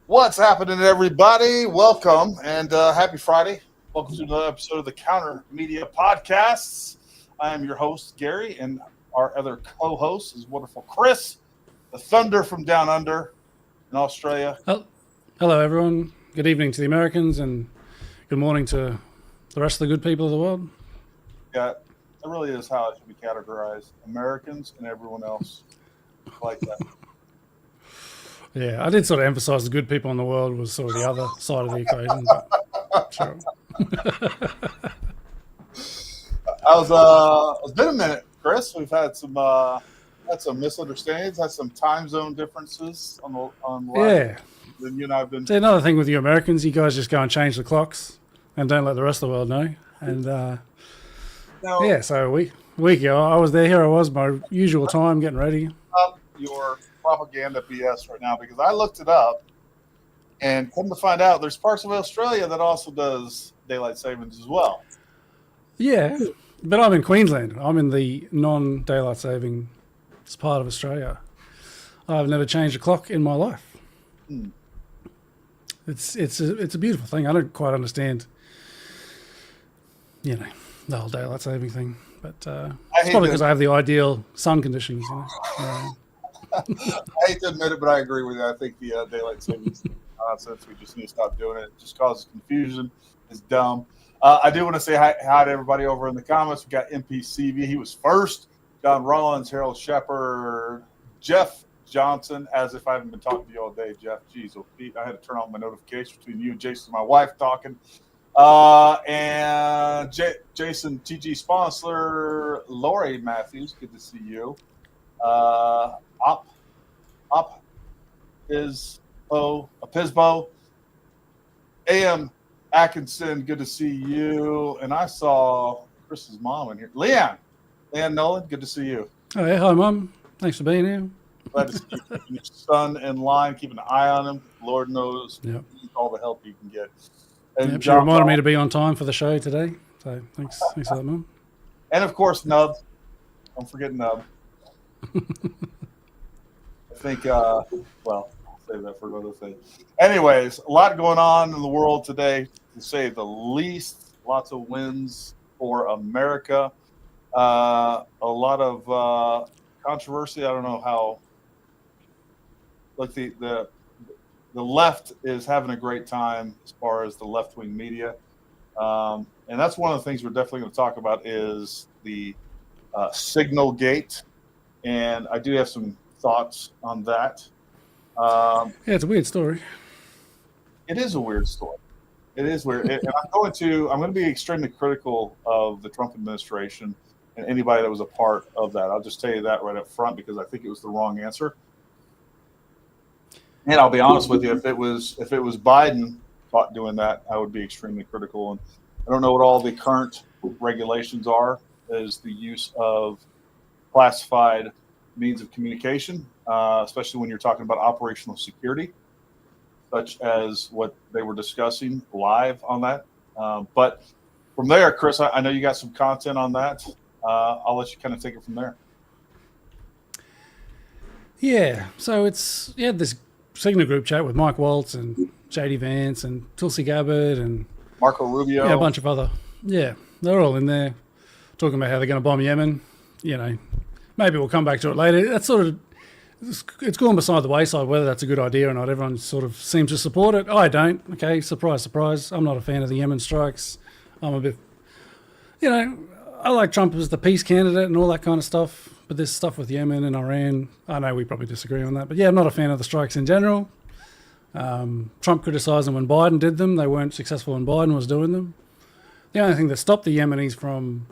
What's happening, everybody? Welcome and happy Friday. Welcome to another episode of the Counter Media Podcasts. I am your host, Gary, and our other co host is wonderful Chris, the Thunder from down under in Australia. Hello, everyone. Good evening to the Americans and good morning to the rest of the good people of the world. Yeah, that really is how it should be categorized Americans and everyone else. I like that. Yeah, I did sort of emphasize the good people in the world was sort of the other side of the equation. But sure. It's been a minute, Chris. We've had some misunderstandings, had some time zone differences on the Yeah. Then you and I have been. See, another thing with you Americans, you guys just go and change the clocks and don't let the rest of the world know. And yeah, so a week ago, I was there. Here I was, my usual time, getting ready. Your propaganda BS right now because I looked it up and come to find out there's parts of Australia that also does daylight savings as well. Yeah, but I'm in Queensland. I'm in the non-daylight saving part of Australia. I've never changed a clock in my life. It's a beautiful thing. I don't quite understand, the whole daylight saving thing, but it's probably because I have the ideal sun conditions. I hate to admit it, but I agree with you. I think the daylight savings nonsense. We just need to stop doing it. It just causes confusion. It's dumb. I do want to say hi to everybody over in the comments. We got MPCV. He was first. John Rollins, Harold Shepard, Jeff Johnson. As if I haven't been talking to you all day, Jeff. Jeez, I had to turn on my notification between you and Jason, my wife, talking. And Jason, TG Sponsor, Lori Matthews. Good to see you. Pisbo, AM Atkinson, good to see you. And I saw Chris's mom in here. Leanne Nolan, good to see you. Oh, yeah. Hi, Mum. Thanks for being here. Glad to see you keeping your son in line, keeping an eye on him. Lord knows all the help you can get. And she reminded me to be on time for the show today. So thanks for that, Mum. And, of course, Nub. Don't forget Nub. I think, I'll save that for another thing. Anyways, a lot going on in the world today, to say the least. Lots of wins for America. A lot of controversy. I don't know how. Like the left is having a great time as far as the left-wing media, and that's one of the things we're definitely going to talk about is the Signal Gate, and I do have some thoughts on that. It's a weird story. It is a weird story. It is weird. And I'm going to be extremely critical of the Trump administration and anybody that was a part of that. I'll just tell you that right up front because I think it was the wrong answer. And I'll be honest with you, if it was Biden caught doing that, I would be extremely critical. And I don't know what all the current regulations are, is the use of classified means of communication, especially when you're talking about operational security, such as what they were discussing live on that. But from there, Chris, I know you got some content on that. I'll let you kind of take it from there. Yeah, so it's this Signal group chat with Mike Waltz and JD Vance and Tulsi Gabbard and Marco Rubio. Yeah, a bunch of other. Yeah, they're all in there talking about how they're going to bomb Yemen. Maybe we'll come back to it later. That's sort of, it's gone beside the wayside whether that's a good idea or not. Everyone sort of seems to support it. I don't. Okay, surprise, surprise. I'm not a fan of the Yemen strikes. I'm a bit, I like Trump as the peace candidate and all that kind of stuff. But this stuff with Yemen and Iran, I know we probably disagree on that. But yeah, I'm not a fan of the strikes in general. Trump criticised them when Biden did them. They weren't successful when Biden was doing them. The only thing that stopped the Yemenis from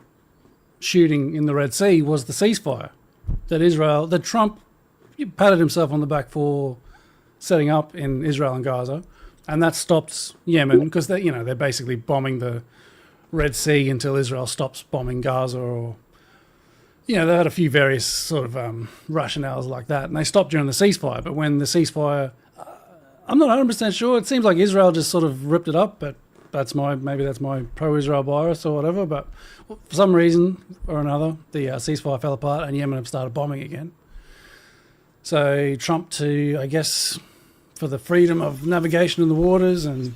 shooting in the Red Sea was the ceasefire that Trump patted himself on the back for setting up in Israel and Gaza, and that stopped Yemen because they're basically bombing the Red Sea until Israel stops bombing Gaza, or they had a few various sort of rationales like that, and they stopped during the ceasefire. But when the ceasefire, I'm not 100% sure. It seems like Israel just sort of ripped it up, but maybe that's my pro-Israel bias or whatever. But for some reason or another, the ceasefire fell apart and Yemen have started bombing again. So Trump, to, I guess, for the freedom of navigation in the waters and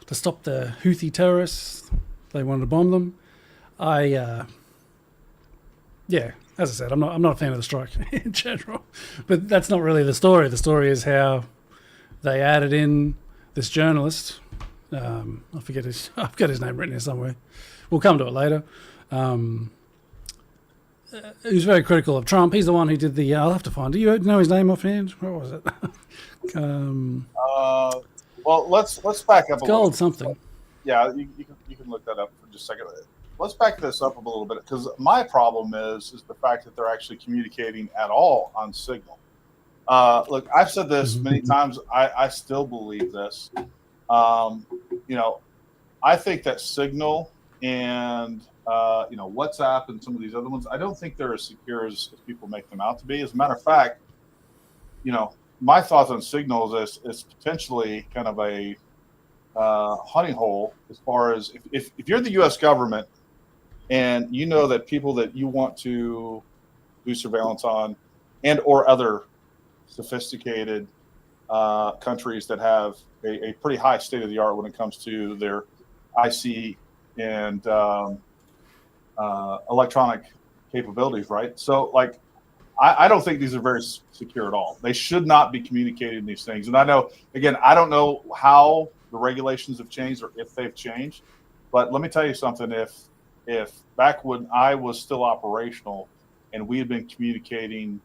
to stop the Houthi terrorists. They wanted to bomb them. Yeah, as I said, I'm not a fan of the strike in general, but that's not really the story. The story is how they added in this journalist. I've got his name written here somewhere. We'll come to it later. Who's very critical of Trump. He's the one who did the. I'll have to find. Do you know his name offhand? What was it? Well, let's back up. Gold something. Yeah, you can look that up for just a second. Let's back this up a little bit, because my problem is the fact that they're actually communicating at all on Signal. Look, I've said this many times. I still believe this. I think that Signal and WhatsApp and some of these other ones, I don't think they're as secure as people make them out to be. As a matter of fact, my thoughts on Signal is it's potentially kind of a hunting hole, as far as if you're the U.S. government and you know that people that you want to do surveillance on, and or other sophisticated countries that have a pretty high state of the art when it comes to their IC and electronic capabilities, right? So, like, I don't think these are very secure at all. They should not be communicating these things. And I know, again, I don't know how the regulations have changed or if they've changed, but let me tell you something. If back when I was still operational and we had been communicating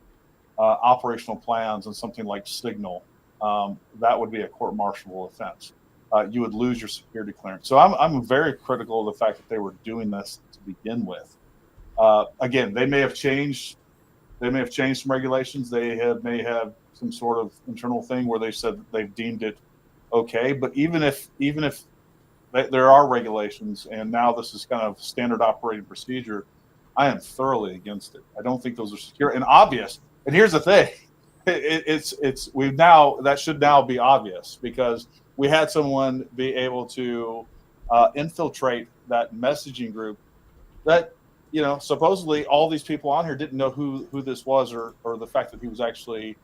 operational plans and something like Signal, that would be a court-martialable offense. You would lose your security clearance. So I'm very critical of the fact that they were doing this to begin with. Again, they may have changed. They may have changed some regulations. May have some sort of internal thing where they said that they've deemed it okay. But even if there are regulations, and now this is kind of standard operating procedure, I am thoroughly against it. I don't think those are secure and obvious. And here's the thing: that should now be obvious, because we had someone be able to infiltrate that messaging group that, supposedly all these people on here didn't know who this was, or the fact that he was actually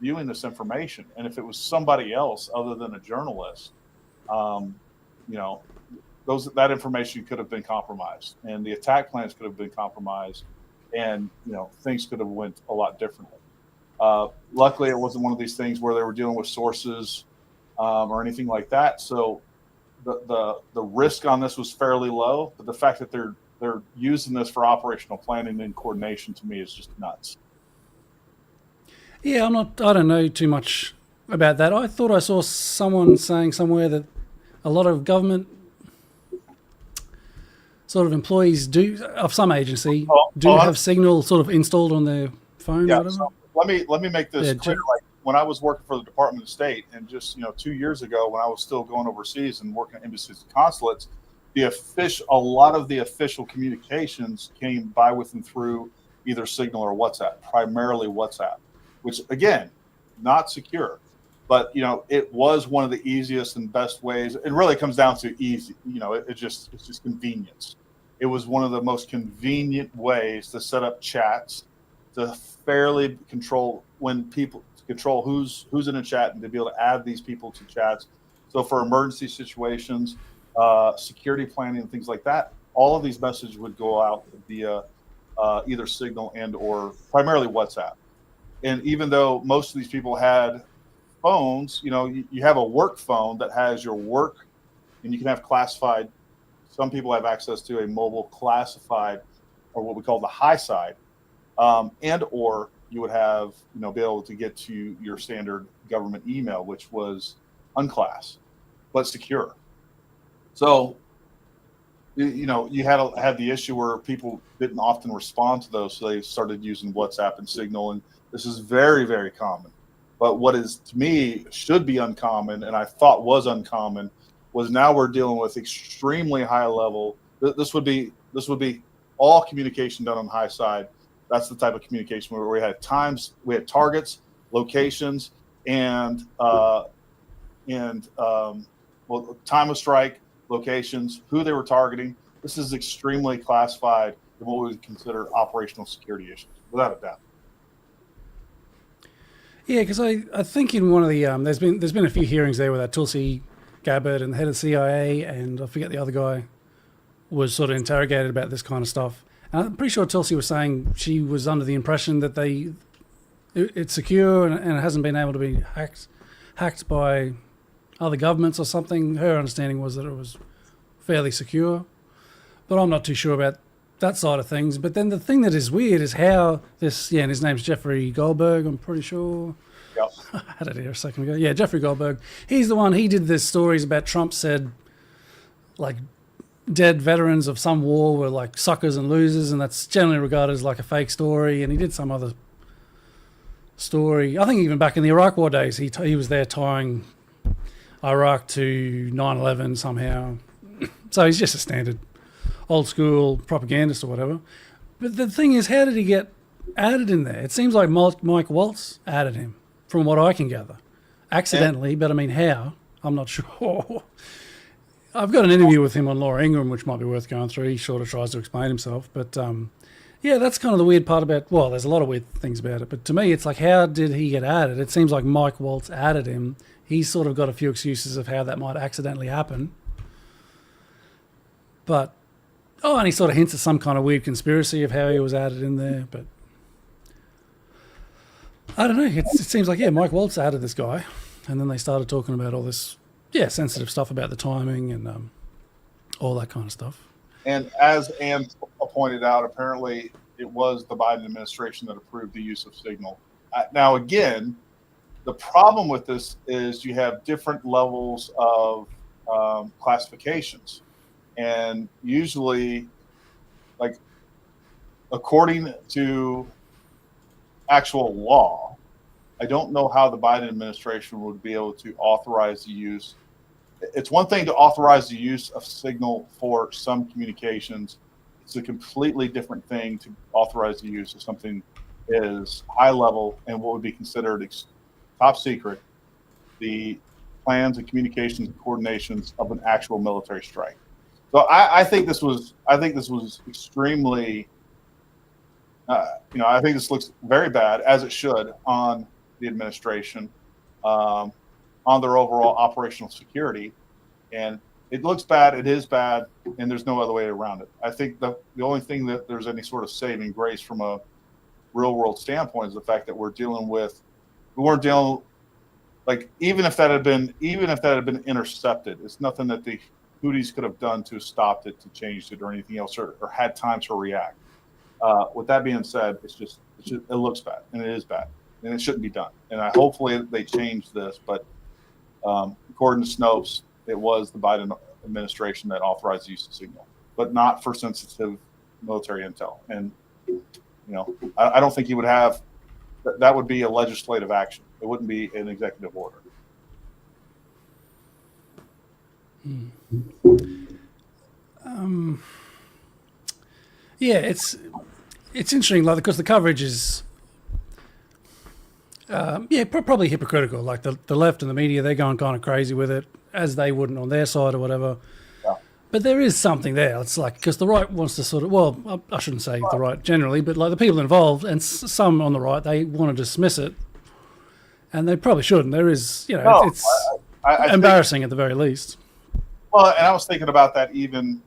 viewing this information. And if it was somebody else other than a journalist, that information could have been compromised, and the attack plans could have been compromised, and things could have went a lot differently. Luckily, it wasn't one of these things where they were dealing with sources or anything like that. So the risk on this was fairly low, but the fact that they're using this for operational planning and coordination, to me, is just nuts. Yeah, I don't know too much about that. I thought I saw someone saying somewhere that a lot of government sort of employees of some agency have Signal sort of installed on their phone. Yeah. Or whatever. So let me make this clear. Like, when I was working for the Department of State, and just 2 years ago, when I was still going overseas and working at embassies and consulates, a lot of the official communications came by with and through either Signal or WhatsApp, primarily WhatsApp, which, again, not secure, but it was one of the easiest and best ways. It really comes down to easy. It's just convenience. It was one of the most convenient ways to set up chats, to fairly control who's in a chat, and to be able to add these people to chats. So for emergency situations, security planning and things like that, all of these messages would go out via either Signal and or primarily WhatsApp. And even though most of these people had phones, you have a work phone that has your work, and you can have classified. Some people have access to a mobile classified, or what we call the high side, and or you would have, be able to get to your standard government email, which was unclass, but secure. So, you had the issue where people didn't often respond to those, so they started using WhatsApp and Signal, and this is very, very common. But what is, to me, should be uncommon, and I thought was uncommon, was now we're dealing with extremely high level. This would be all communication done on the high side. That's the type of communication where we had targets, locations, and time of strike, locations, who they were targeting. This is extremely classified in what we would consider operational security issues, without a doubt. Yeah, because I think in one of the there's been a few hearings there with that Tulsi Gabbard and the head of CIA and I forget the other guy was sort of interrogated about this kind of stuff. And I'm pretty sure Tulsi was saying she was under the impression that it's secure and it hasn't been able to be hacked by other governments or something. Her understanding was that it was fairly secure, but I'm not too sure about that side of things. But then the thing that is weird is how this, and his name's Jeffrey Goldberg, I'm pretty sure. Yep. I had it here a second ago. Yeah, Jeffrey Goldberg. He's the one, he did this stories about Trump said, like, dead veterans of some war were like suckers and losers, and that's generally regarded as like a fake story. And he did some other story. I think even back in the Iraq War days, he was there tying Iraq to 9/11 somehow. So he's just a standard old school propagandist or whatever. But the thing is, how did he get added in there? It seems like Mike Waltz added him, from what I can gather. Accidentally, but I mean, how? I'm not sure. I've got an interview with him on Laura Ingraham, which might be worth going through. He sort of tries to explain himself. But yeah, that's kind of the weird part about, well, there's a lot of weird things about it. But to me, it's like, how did he get added? It seems like Mike Waltz added him. He's sort of got a few excuses of how that might accidentally happen. But, and he sort of hints at some kind of weird conspiracy of how he was added in there. But I don't know. It seems like, Mike Waltz added this guy. And then they started talking about all this, sensitive stuff about the timing and all that kind of stuff. And as Ann pointed out, apparently it was the Biden administration that approved the use of Signal. Now, again, the problem with this is you have different levels of classifications. And usually, like, according to actual law, I don't know how the Biden administration would be able to authorize the use. It's one thing to authorize the use of Signal for some communications. It's a completely different thing to authorize the use of something that is high level and what would be considered top secret, the plans and communications and coordinations of an actual military strike. So I think this was extremely, I think this looks very bad, as it should, on the administration, on their overall operational security. And it looks bad, it is bad, and there's no other way around it. I think the only thing that there's any sort of saving grace from a real world standpoint is the fact that we weren't dealing, like, even if that had been intercepted, it's nothing that the Houthis could have done to have stopped it, to change it, or anything else, or had time to react. With that being said, it looks bad, and it is bad, and it shouldn't be done. And hopefully they change this. But according to Snopes, it was the Biden administration that authorized the use of Signal, but not for sensitive military intel. And I don't think he would have. That would be a legislative action. It wouldn't be an executive order. It's interesting, like, because the coverage is probably hypocritical. Like the left and the media, they're going kind of crazy with it, as they wouldn't on their side or whatever. Yeah. But there is something there. It's like, because the right wants to sort of, well, I shouldn't say the right generally, but like the people involved and some on the right, they want to dismiss it, and they probably shouldn't. There is, it's embarrassing at the very least. Well, and I was thinking about that even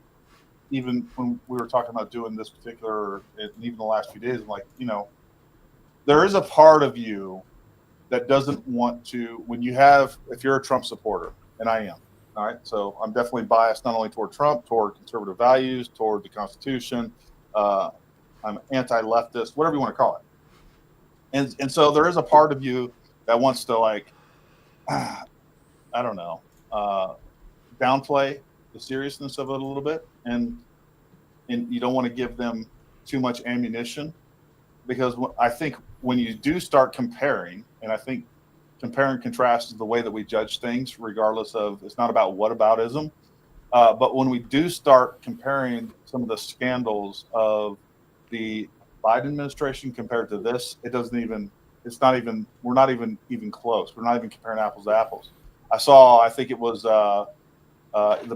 when we were talking about doing this particular, and even the last few days, I'm like, there is a part of you that doesn't want to, if you're a Trump supporter, and I am, all right, so I'm definitely biased not only toward Trump, toward conservative values, toward the Constitution, I'm anti-leftist, whatever you want to call it. And so there is a part of you that wants to, like, I don't know, downplay the seriousness of it a little bit, and you don't want to give them too much ammunition, because I think when you do start comparing, and I think compare and contrast is the way that we judge things, regardless of, it's not about whataboutism, but when we do start comparing some of the scandals of the Biden administration compared to this, we're not even close. We're not even comparing apples to apples. I think it was the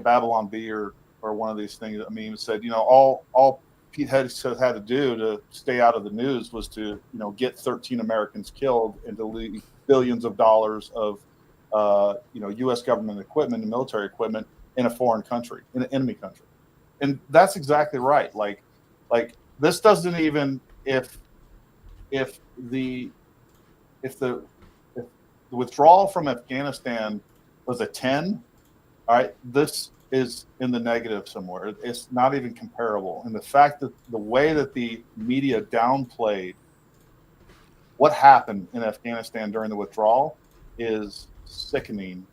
Babylon Bee or one of these things. I mean, it said, all Pete Hegseth had to do to stay out of the news was to get 13 Americans killed and to leave billions of dollars of U.S. government equipment and military equipment in a foreign country, in an enemy country. And that's exactly right. Like this doesn't even if the withdrawal from Afghanistan was a 10, all right, this is in the negative somewhere. It's not even comparable. And the fact that the way that the media downplayed what happened in Afghanistan during the withdrawal is sickening.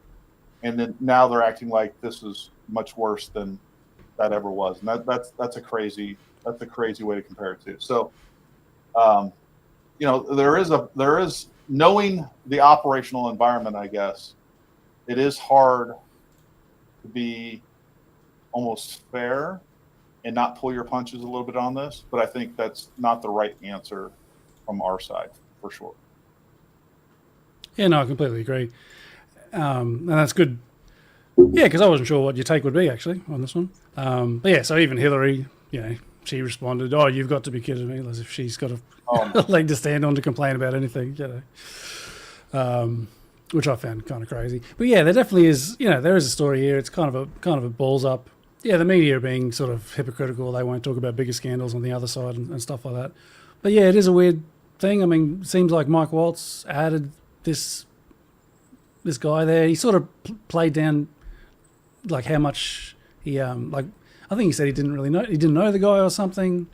And then now they're acting like this is much worse than that ever was. And that's a crazy way to compare it to. So, there is knowing the operational environment, I guess, it is hard to be almost fair and not pull your punches a little bit on this, but I think that's not the right answer from our side, for sure. Yeah, no, I completely agree. And that's good. Yeah, because I wasn't sure what your take would be, actually, on this one. But yeah, so even Hillary, she responded, "Oh, you've got to be kidding me," as if she's got a leg to stand on to complain about anything, which I found kind of crazy. But yeah, there definitely is, there is a story here. It's kind of a balls up. Yeah, the media are being sort of hypocritical. They won't talk about bigger scandals on the other side and stuff like that. But yeah, it is a weird thing. I mean, it seems like Mike Waltz added this guy there. He sort of played down like how much he I think he said he didn't know the guy or something,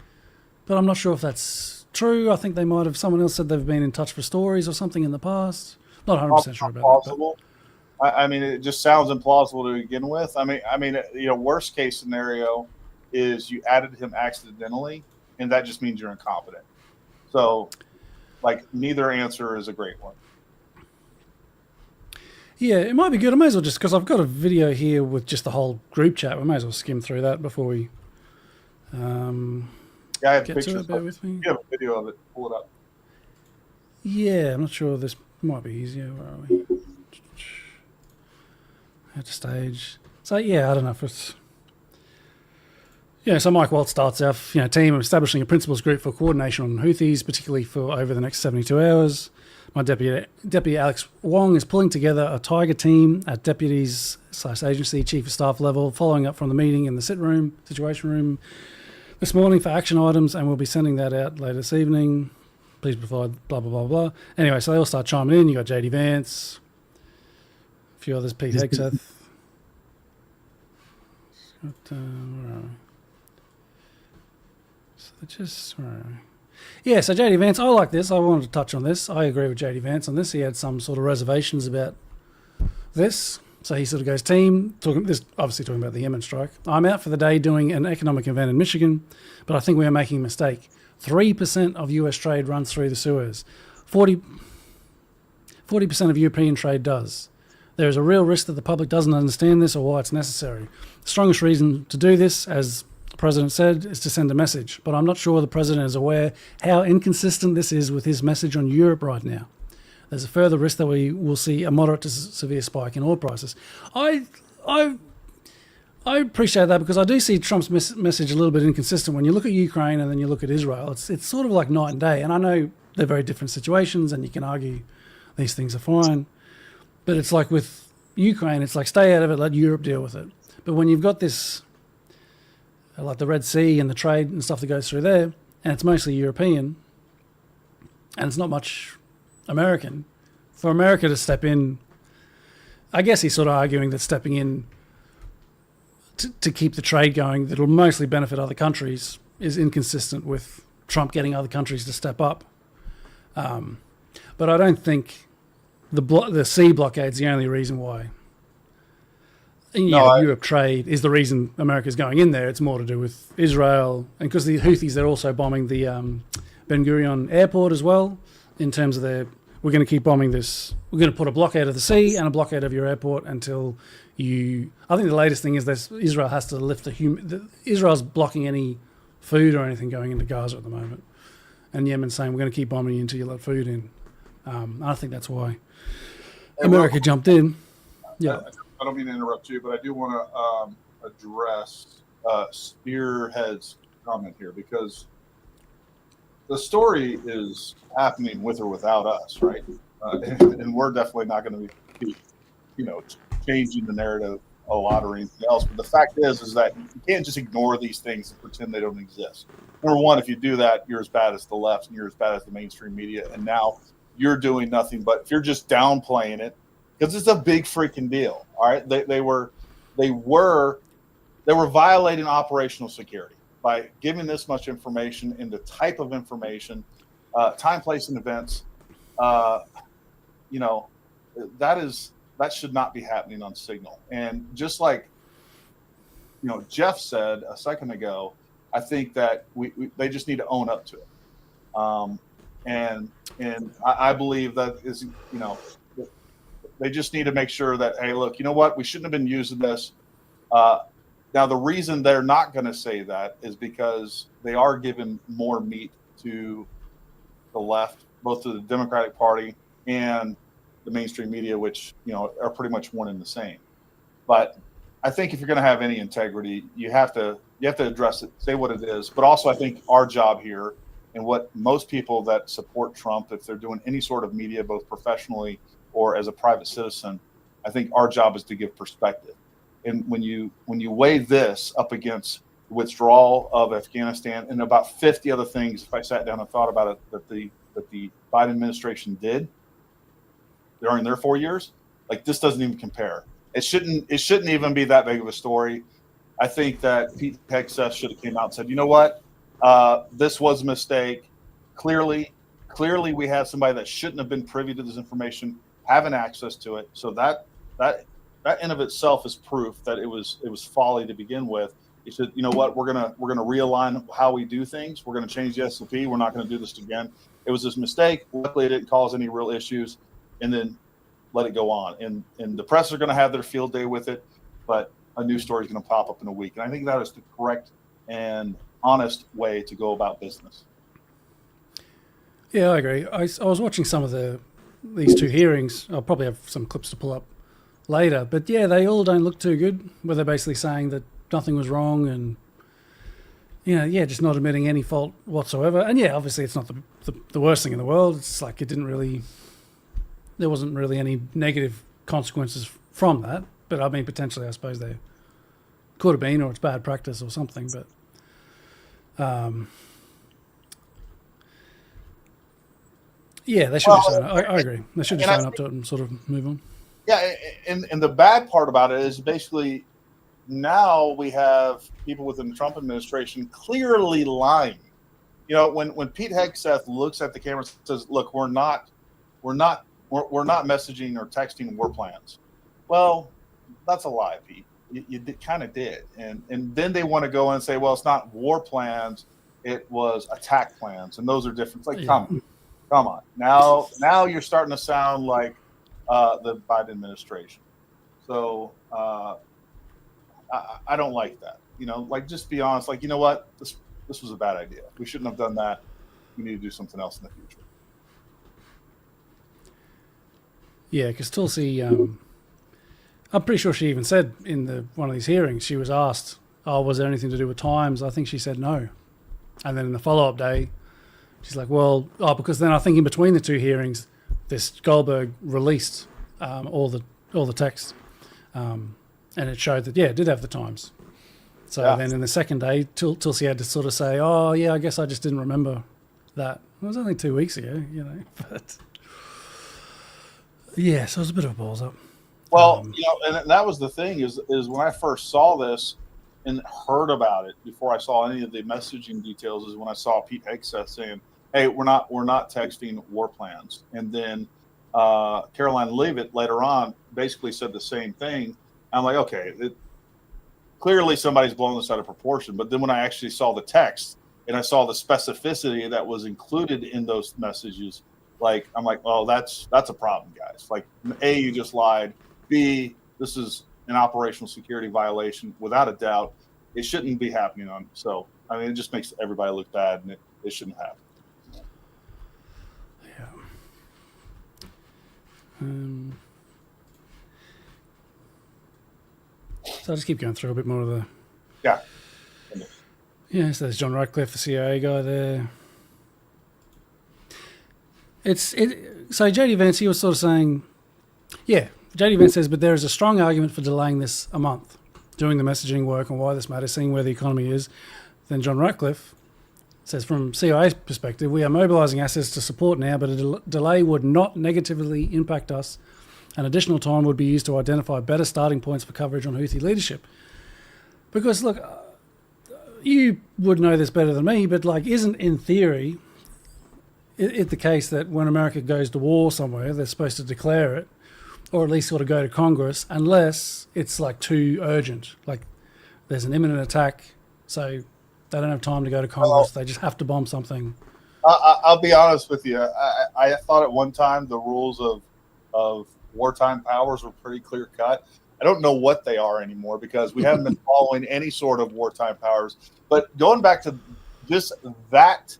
but I'm not sure if that's true. I think they might have, someone else said they've been in touch for stories or something in the past. Not 100% sure about plausible. I mean, it just sounds implausible to begin with. I mean, worst case scenario is you added him accidentally, and that just means you're incompetent. So, neither answer is a great one. Yeah, it might be good. I may as well just, because I've got a video here with just the whole group chat. We may as well skim through that before we I have get pictures. to it. Bear with me. You have a video of it. Pull it up. Yeah, I'm not sure. This might be easier. Where are we? At the stage. So yeah, I don't know if it's... Yeah, so Mike Waltz starts off, team establishing a principals group for coordination on Houthis, particularly for over the next 72 hours. My deputy Alex Wong is pulling together a Tiger team at deputies/agency chief of staff level, following up from the meeting in the situation room this morning for action items, and we'll be sending that out later this evening. Please provide blah, blah, blah, blah. Anyway, so they all start chiming in. You got JD Vance, a few others, Pete Hegseth. Where are we? So where are we? Yeah, so JD Vance, I like this. I wanted to touch on this. I agree with JD Vance on this. He had some sort of reservations about this. So he sort of goes, team, obviously talking about the Yemen strike. I'm out for the day doing an economic event in Michigan, but I think we are making a mistake. 3% of US trade runs through the Suez. 40% of European trade does. There is a real risk that the public doesn't understand this or why it's necessary. The strongest reason to do this, as the President said, is to send a message. But I'm not sure the President is aware how inconsistent this is with his message on Europe right now. There's a further risk that we will see a moderate to severe spike in oil prices. I appreciate that, because I do see Trump's message a little bit inconsistent. When you look at Ukraine and then you look at Israel, it's sort of like night and day. And I know they're very different situations, and you can argue these things are fine. But it's like with Ukraine, it's like stay out of it, let Europe deal with it. But when you've got this, like the Red Sea and the trade and stuff that goes through there, and it's mostly European, and it's not much American, for America to step in, I guess he's sort of arguing that stepping in to keep the trade going that'll mostly benefit other countries is inconsistent with Trump getting other countries to step up. But I don't think the sea blockade's the only reason why. Europe trade is the reason America's going in there. It's more to do with Israel, and because the Houthis, they're also bombing the Ben Gurion airport as well, in terms of we're going to keep bombing this. We're going to put a blockade of the sea and a blockade of your airport until I think the latest thing is that Israel has to lift Israel's blocking any food or anything going into Gaza at the moment. And Yemen's saying, we're going to keep bombing you until you let food in. I think that's why America jumped in. Yeah. I don't mean to interrupt you, but I do want to address Spearhead's comment here because the story is happening with or without us, right? And we're definitely not going to be, changing the narrative a lot or anything else. But the fact is that you can't just ignore these things and pretend they don't exist. Number one, if you do that, you're as bad as the left and you're as bad as the mainstream media. And now you're doing nothing but if you're just downplaying it, because it's a big freaking deal. All right, they were violating operational security by giving this much information and the type of information, time, place, and events. That should not be happening on Signal. And just like Jeff said a second ago, I think that they just need to own up to it. And I believe that is they just need to make sure that, hey, look, you know what, we shouldn't have been using this. Now, the reason they're not going to say that is because they are giving more meat to the left, both to the Democratic Party and the mainstream media, which are pretty much one and the same. But I think if you're going to have any integrity, you have to address it, say what it is. But also, I think our job here, and what most people that support Trump, if they're doing any sort of media, both professionally or as a private citizen, I think our job is to give perspective. And when you weigh this up against the withdrawal of Afghanistan and about 50 other things, if I sat down and thought about it, that the Biden administration did during their 4 years, like, this doesn't even compare. It shouldn't even be that big of a story. I think that Pete Hegseth should have came out and said, you know what, this was a mistake. Clearly we had somebody that shouldn't have been privy to this information having access to it. So that in of itself is proof that it was folly to begin with. He said, you know what, we're gonna realign how we do things. We're gonna change the SOP. We're not gonna do this again. It was this mistake. Luckily, it didn't cause any real issues, and then let it go on. And the press are gonna have their field day with it, but a new story is gonna pop up in a week. And I think that is the correct and honest way to go about business. Yeah, I agree. I was watching some of these two hearings. I'll probably have some clips to pull up later, but yeah, they all don't look too good, where they're basically saying that nothing was wrong and just not admitting any fault whatsoever. And yeah, obviously it's not the worst thing in the world. It's like there wasn't really any negative consequences from that, but I mean, potentially I suppose there could have been, or it's bad practice or something. But yeah, they should just sign up. I agree. They should just sign up to it and sort of move on. Yeah, and the bad part about it is basically now we have people within the Trump administration clearly lying. When Pete Hegseth looks at the camera and says, "Look, we're not messaging or texting war plans." Well, that's a lie, Pete. You kind of did, and then they want to go and say, "Well, it's not war plans; it was attack plans," and those are different. It's like, come on. Now you're starting to sound like the Biden administration. So I don't like that. Just be honest. Like, you know what? This was a bad idea. We shouldn't have done that. We need to do something else in the future. Yeah, because Tulsi, I'm pretty sure she even said in one of these hearings, she was asked, "Oh, was there anything to do with times?" I think she said no. And then in the follow-up day, she's like, "Well, because then I think in between the two hearings, this Goldberg released all the text, and it showed that it did have the times." So then in the second day, Tulsi had to sort of say, "Oh yeah, I guess I just didn't remember that. It was only 2 weeks ago, But yeah, so it was a bit of a balls up." Well, and that was the thing is when I first saw this and heard about it before I saw any of the messaging details is when I saw Pete Hegseth saying, "Hey, we're not texting war plans," and then Caroline Leavitt later on basically said the same thing. I'm like, okay, clearly somebody's blown this out of proportion. But then when I actually saw the text and I saw the specificity that was included in those messages, like, I'm like, well, that's a problem, guys. Like, A, you just lied. B, this is an operational security violation without a doubt. It shouldn't be happening on. So, I mean, it just makes everybody look bad, and it shouldn't happen. So I'll just keep going through a bit more of the Yeah, so there's John Ratcliffe, the CIA guy there. So JD Vance, he was sort of saying, yeah, JD Vance says, but there is a strong argument for delaying this a month, doing the messaging work and why this matters, seeing where the economy is. Then John Ratcliffe says, from CIA's perspective, we are mobilising assets to support now, but a delay would not negatively impact us, and additional time would be used to identify better starting points for coverage on Houthi leadership. Because, look, you would know this better than me, but, like, isn't in theory it the case that when America goes to war somewhere, they're supposed to declare it, or at least sort of go to Congress, unless it's, like, too urgent. Like, there's an imminent attack, so they don't have time to go to Congress. They just have to bomb something. I'll be honest with you. I thought at one time the rules of wartime powers were pretty clear cut. I don't know what they are anymore because we haven't been following any sort of wartime powers. But going back to just that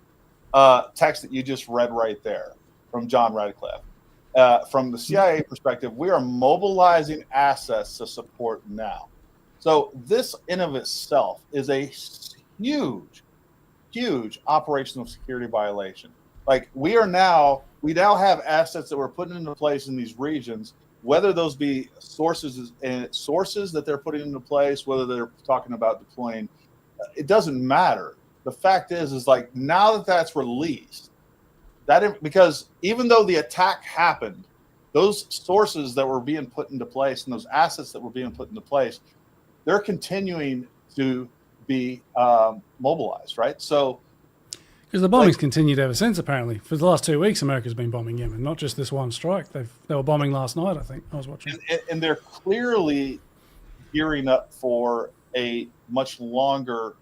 text that you just read right there from John Radcliffe, from the CIA perspective, we are mobilizing assets to support now. So this in of itself is a huge operational security violation. Like we now have assets that we're putting into place in these regions, whether those be sources that they're putting into place, whether they're talking about deploying, it doesn't matter. The fact is like now that that's released, because even though the attack happened, those sources that were being put into place and those assets that were being put into place, they're continuing to be mobilized, right? So, because the bombing's continued ever since, apparently. For the last 2 weeks, America's been bombing Yemen, not just this one strike. They were bombing last night, I think. I was watching. And they're clearly gearing up for a much longer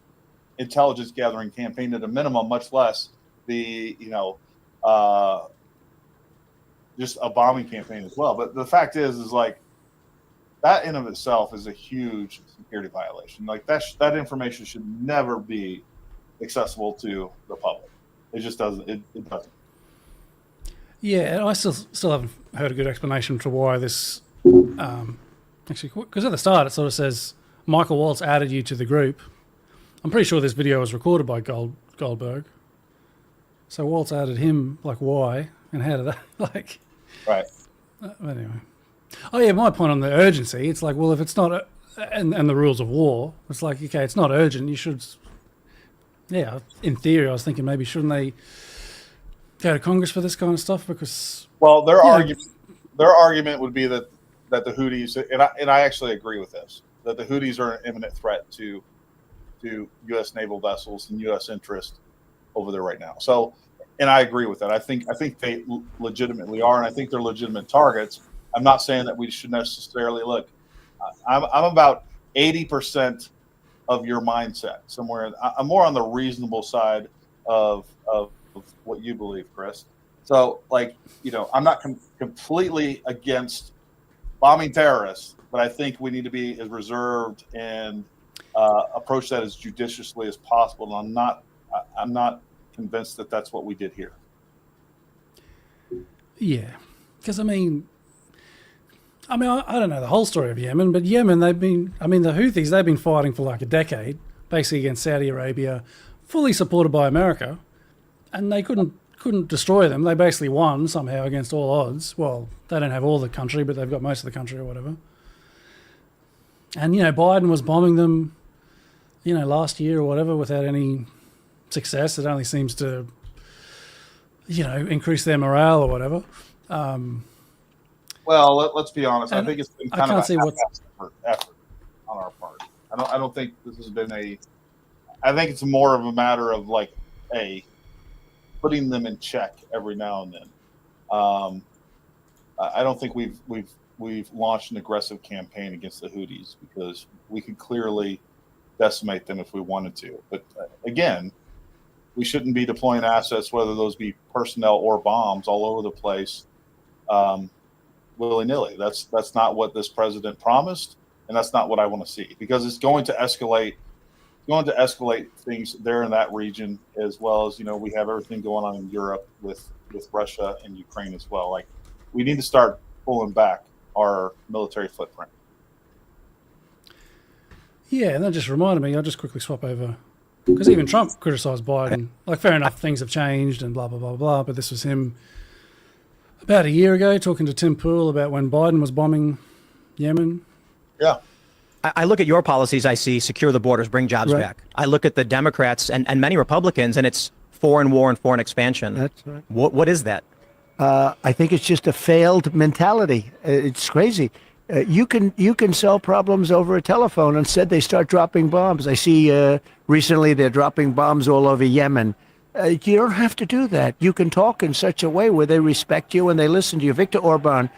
intelligence gathering campaign at a minimum, much less the, just a bombing campaign as well. But the fact is like that in of itself is a huge security violation. Like that information should never be accessible to the public. It just doesn't. It doesn't. Yeah, and I still haven't heard a good explanation for why this. Actually, because at the start it sort of says Michael Waltz added you to the group. I'm pretty sure this video was recorded by Goldberg. So Waltz added him. Like, why and how did that? Like, right. Anyway. Oh yeah, my point on the urgency. It's like, well, if it's not, and the rules of war, it's like, okay, it's not urgent. You should. Yeah, in theory, I was thinking maybe shouldn't they go to Congress for this kind of stuff? Because their argument would be that the Houthis, and I actually agree with this, that the Houthis are an imminent threat to U.S. naval vessels and U.S. interest over there right now. So, and I agree with that. I think they legitimately are, and I think they're legitimate targets. I'm not saying that we should necessarily look. I'm about 80% of your mindset somewhere. I'm more on the reasonable side of what you believe, Chris. So, like, I'm not completely against bombing terrorists, but I think we need to be as reserved and approach that as judiciously as possible. And I'm not convinced that that's what we did here. Yeah, because I mean, I don't know the whole story of Yemen, but Yemen, the Houthis, they've been fighting for like a decade, basically against Saudi Arabia, fully supported by America, and they couldn't destroy them. They basically won somehow against all odds. Well, they don't have all the country, but they've got most of the country or whatever. And, Biden was bombing them, last year or whatever without any success. It only seems to, increase their morale or whatever. Well, let's be honest. I think it's been kind of an effort on our part. I don't think this has been I think it's more of a matter of like putting them in check every now and then. I don't think we've launched an aggressive campaign against the Houthis because we could clearly decimate them if we wanted to. But again, we shouldn't be deploying assets, whether those be personnel or bombs, all over the place. Willy-nilly. That's not what this president promised, and that's not what I want to see, because it's going to escalate things there in that region, as well as we have everything going on in Europe with Russia and Ukraine as well. Like, we need to start pulling back our military footprint. Yeah, and that just reminded me. I'll just quickly swap over because even Trump criticised Biden. Like, fair enough, things have changed and blah, blah, blah, blah, but this was him about a year ago talking to Tim Pool about when Biden was bombing Yemen. Yeah. I look at your policies, I see secure the borders, bring jobs Right. back. I look at the Democrats and many Republicans, and it's foreign war and foreign expansion. That's right. What is that? I think it's just a failed mentality. It's crazy. You can solve problems over a telephone. Instead, they start dropping bombs. I see recently they're dropping bombs all over Yemen. You don't have to do that. You can talk in such a way where they respect you and they listen to you. Viktor Orban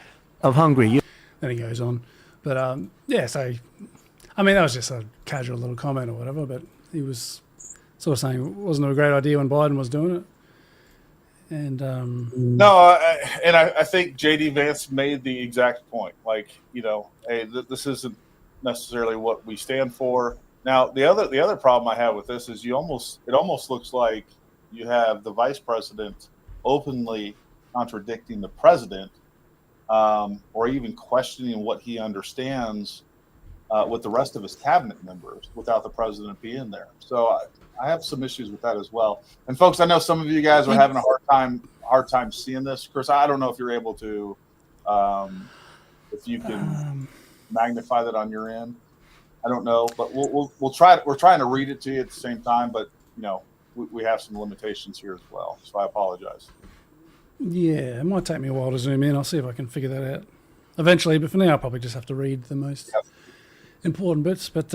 of Hungary. Then he goes on. But, yeah, so, I mean, that was just a casual little comment or whatever, but he was sort of saying it wasn't a great idea when Biden was doing it. And No, I think JD Vance made the exact point. Like, hey, this isn't necessarily what we stand for. Now, the other problem I have with this is it almost looks like you have the vice president openly contradicting the president, or even questioning what he understands with the rest of his cabinet members without the president being there. So I have some issues with that as well. And folks, I know some of you guys are having a hard time seeing this. Chris, I don't know if you're able to, if you can magnify that on your end. I don't know, but we'll try. We're trying to read it to you at the same time, but we have some limitations here as well. So I apologize. yeah, it might take me a while to zoom in. I'll see if I can figure that out eventually. But for now, I'll probably just have to read the most important bits. But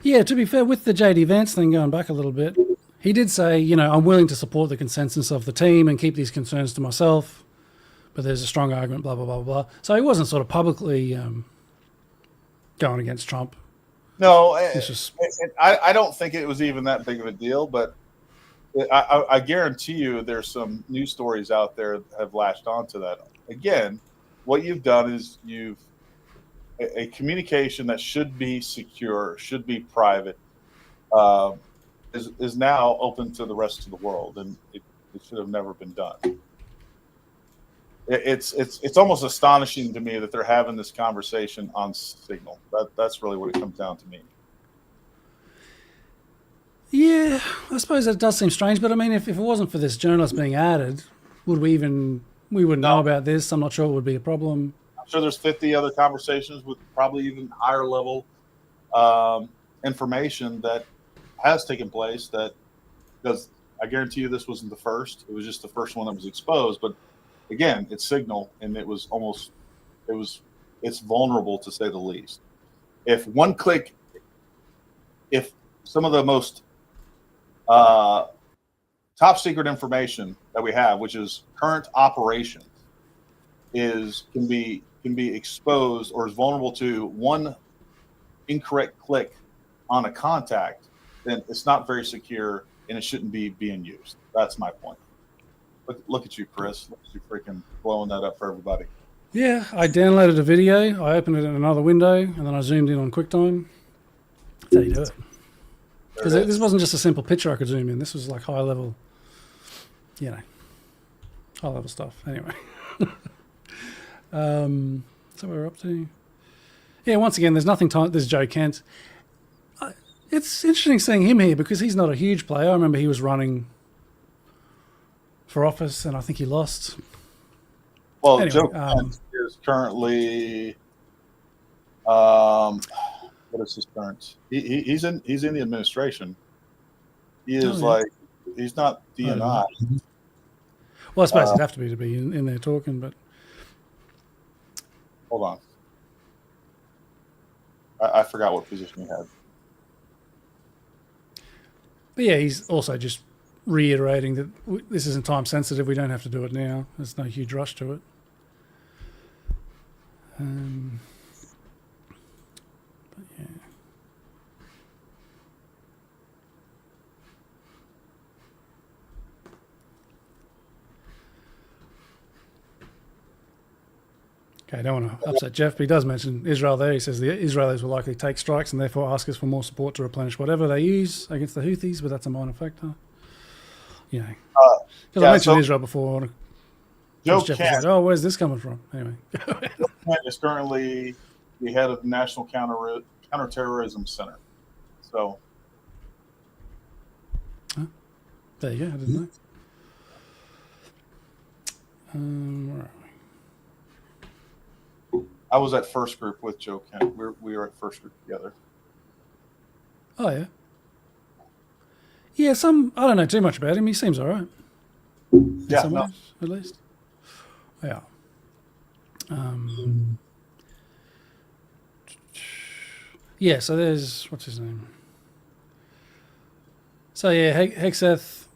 yeah, to be fair, with the JD Vance thing going back a little bit, he did say, I'm willing to support the consensus of the team and keep these concerns to myself, but there's a strong argument, blah, blah, blah, blah. So he wasn't sort of publicly going against Trump. No, It's just, I don't think it was even that big of a deal, but I guarantee you there's some news stories out there that have latched onto that. Again, what you've done is a communication that should be secure, should be private, is now open to the rest of the world, and it should have never been done. It's almost astonishing to me that they're having this conversation on Signal. That's really what it comes down to me. yeah, I suppose that does seem strange. But I mean, if it wasn't for this journalist being added, we wouldn't know about this. I'm not sure it would be a problem. I'm sure there's 50 other conversations with probably even higher level information that has taken place, because I guarantee you this wasn't the first. It was just the first one that was exposed. But again, it's Signal, and it's vulnerable to say the least. If some of the most top secret information that we have, which is current operations, can be exposed or is vulnerable to one incorrect click on a contact, then it's not very secure and it shouldn't be being used. That's my point. Look at you, Chris. Look at you freaking blowing that up for everybody. Yeah, I downloaded a video. I opened it in another window, and then I zoomed in on QuickTime. That's how you do it. Because this wasn't just a simple picture I could zoom in. This was like high level stuff. Anyway. So we're up to. Yeah, once again, there's nothing. There's Joe Kent. It's interesting seeing him here because he's not a huge player. I remember he was running for office, and I think he lost. Well, anyway, Joe Kent is currently. What is his current? He's in the administration. He is he's not DNI. Well, I suppose it'd have to be in there talking, but hold on. I forgot what position he had. But yeah, he's also just reiterating that this isn't time sensitive. We don't have to do it now. There's no huge rush to it. But yeah. Okay, I don't want to upset Jeff, but he does mention Israel there. He says the Israelis will likely take strikes and therefore ask us for more support to replenish whatever they use against the Houthis, but that's a minor factor. Because I mentioned Israel before. Joe Jeff Kent, was like, where's this coming from? Anyway. Joe Kent is currently the head of the National Counterterrorism Center. So There you go. I didn't know. Where are we? I was at first group with Joe Kent. We were at first group together. Oh yeah. Yeah, I don't know too much about him. He seems all right. Yeah, Some no, ways, at least. Yeah. Yeah, so there's, what's his name? So yeah, Hegseth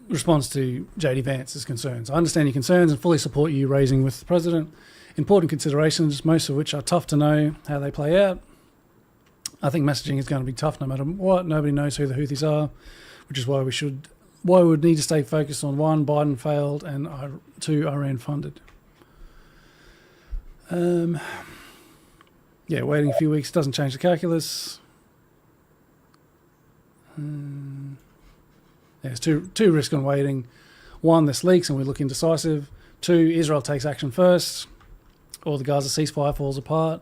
responds to JD Vance's concerns. I understand your concerns and fully support you raising with the president important considerations, most of which are tough to know how they play out. I think messaging is going to be tough no matter what. Nobody knows who the Houthis are, which is why we would need to stay focused on one, Biden failed, and two, Iran funded. Yeah, waiting a few weeks doesn't change the calculus. There's two risks on waiting. One, this leaks and we look indecisive. Two, Israel takes action first, or the Gaza ceasefire falls apart,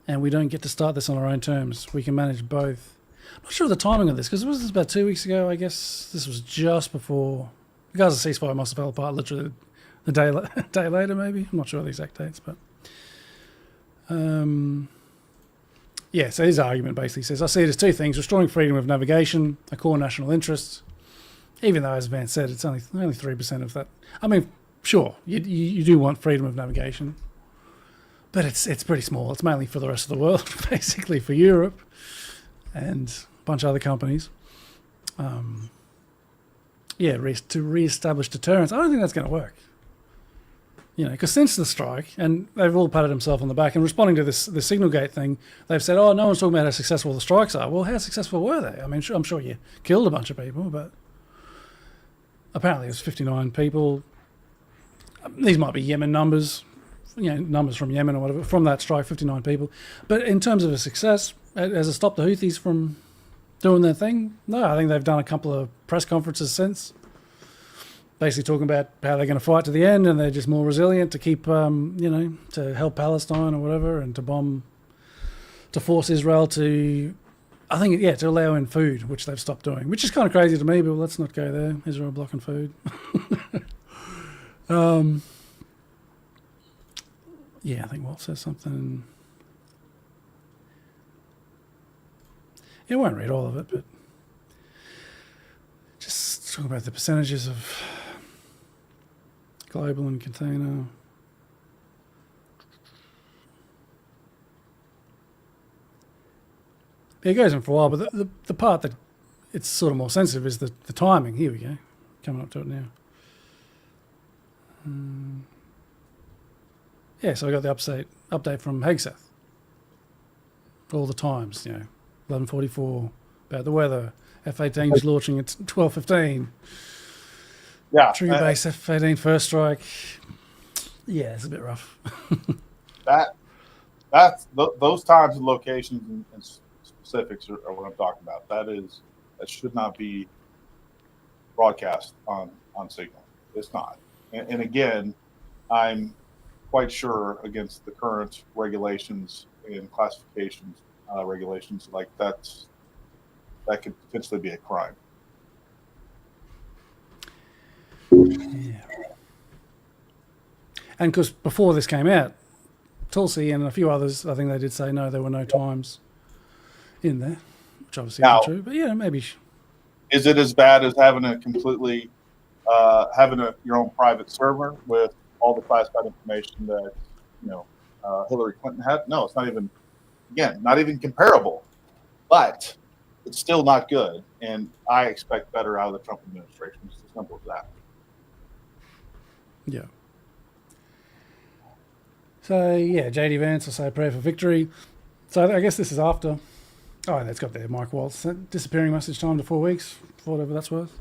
and we don't get to start this on our own terms. We can manage both. I'm not sure of the timing of this, because this was about 2 weeks ago, I guess. This was just before. The Gaza ceasefire must have fell apart literally the day later, maybe. I'm not sure of the exact dates, but... yeah, so his argument basically says, I see it as two things: restoring freedom of navigation, a core national interest, even though, as Vance said, it's only 3% of that. I mean, sure, you do want freedom of navigation, but it's pretty small. It's mainly for the rest of the world, basically for Europe and a bunch of other companies. Yeah, to re-establish deterrence. I don't think that's going to work. You know, because since the strike, and they've all patted themselves on the back, and responding to the Signalgate thing, they've said, oh, no one's talking about how successful the strikes are. Well, how successful were they? I mean, I'm sure you killed a bunch of people, but apparently it was 59 people. These might be Yemen numbers, numbers from Yemen or whatever, from that strike, 59 people. But in terms of a success, has it stopped the Houthis from doing their thing? No, I think they've done a couple of press conferences since, basically talking about how they're going to fight to the end, and they're just more resilient to keep, to help Palestine or whatever, and to force Israel to, I think, to allow in food, which they've stopped doing, which is kind of crazy to me, but let's not go there. Israel blocking food. Yeah, I think Walt says something. I won't read all of it, but just talk about the percentages of global and container. It goes on for a while, but the part that it's sort of more sensitive is the timing. Here we go. Coming up to it now. Yeah, so I got the update from Hegseth. All the times, 11:44 about the weather. F-18 is launching at 12:15. yeah, Trigger base F-18 first strike. Yeah, it's a bit rough. those times and locations and specifics are what I'm talking about. That should not be broadcast on Signal. It's not. And again, I'm quite sure against the current regulations and classifications regulations like that could potentially be a crime. Yeah. And because before this came out, Tulsi and a few others, I think they did say no, there were no times in there, which obviously isn't true. But yeah, maybe. Is it as bad as having a completely your own private server with all the classified information that Hillary Clinton had? No, it's not even comparable. But it's still not good, and I expect better out of the Trump administration. It's as simple as that. Yeah. So yeah, JD Vance will say a prayer for victory. So I guess this is after. Oh, and it's got there. Mike Waltz disappearing message time to 4 weeks, for whatever that's worth.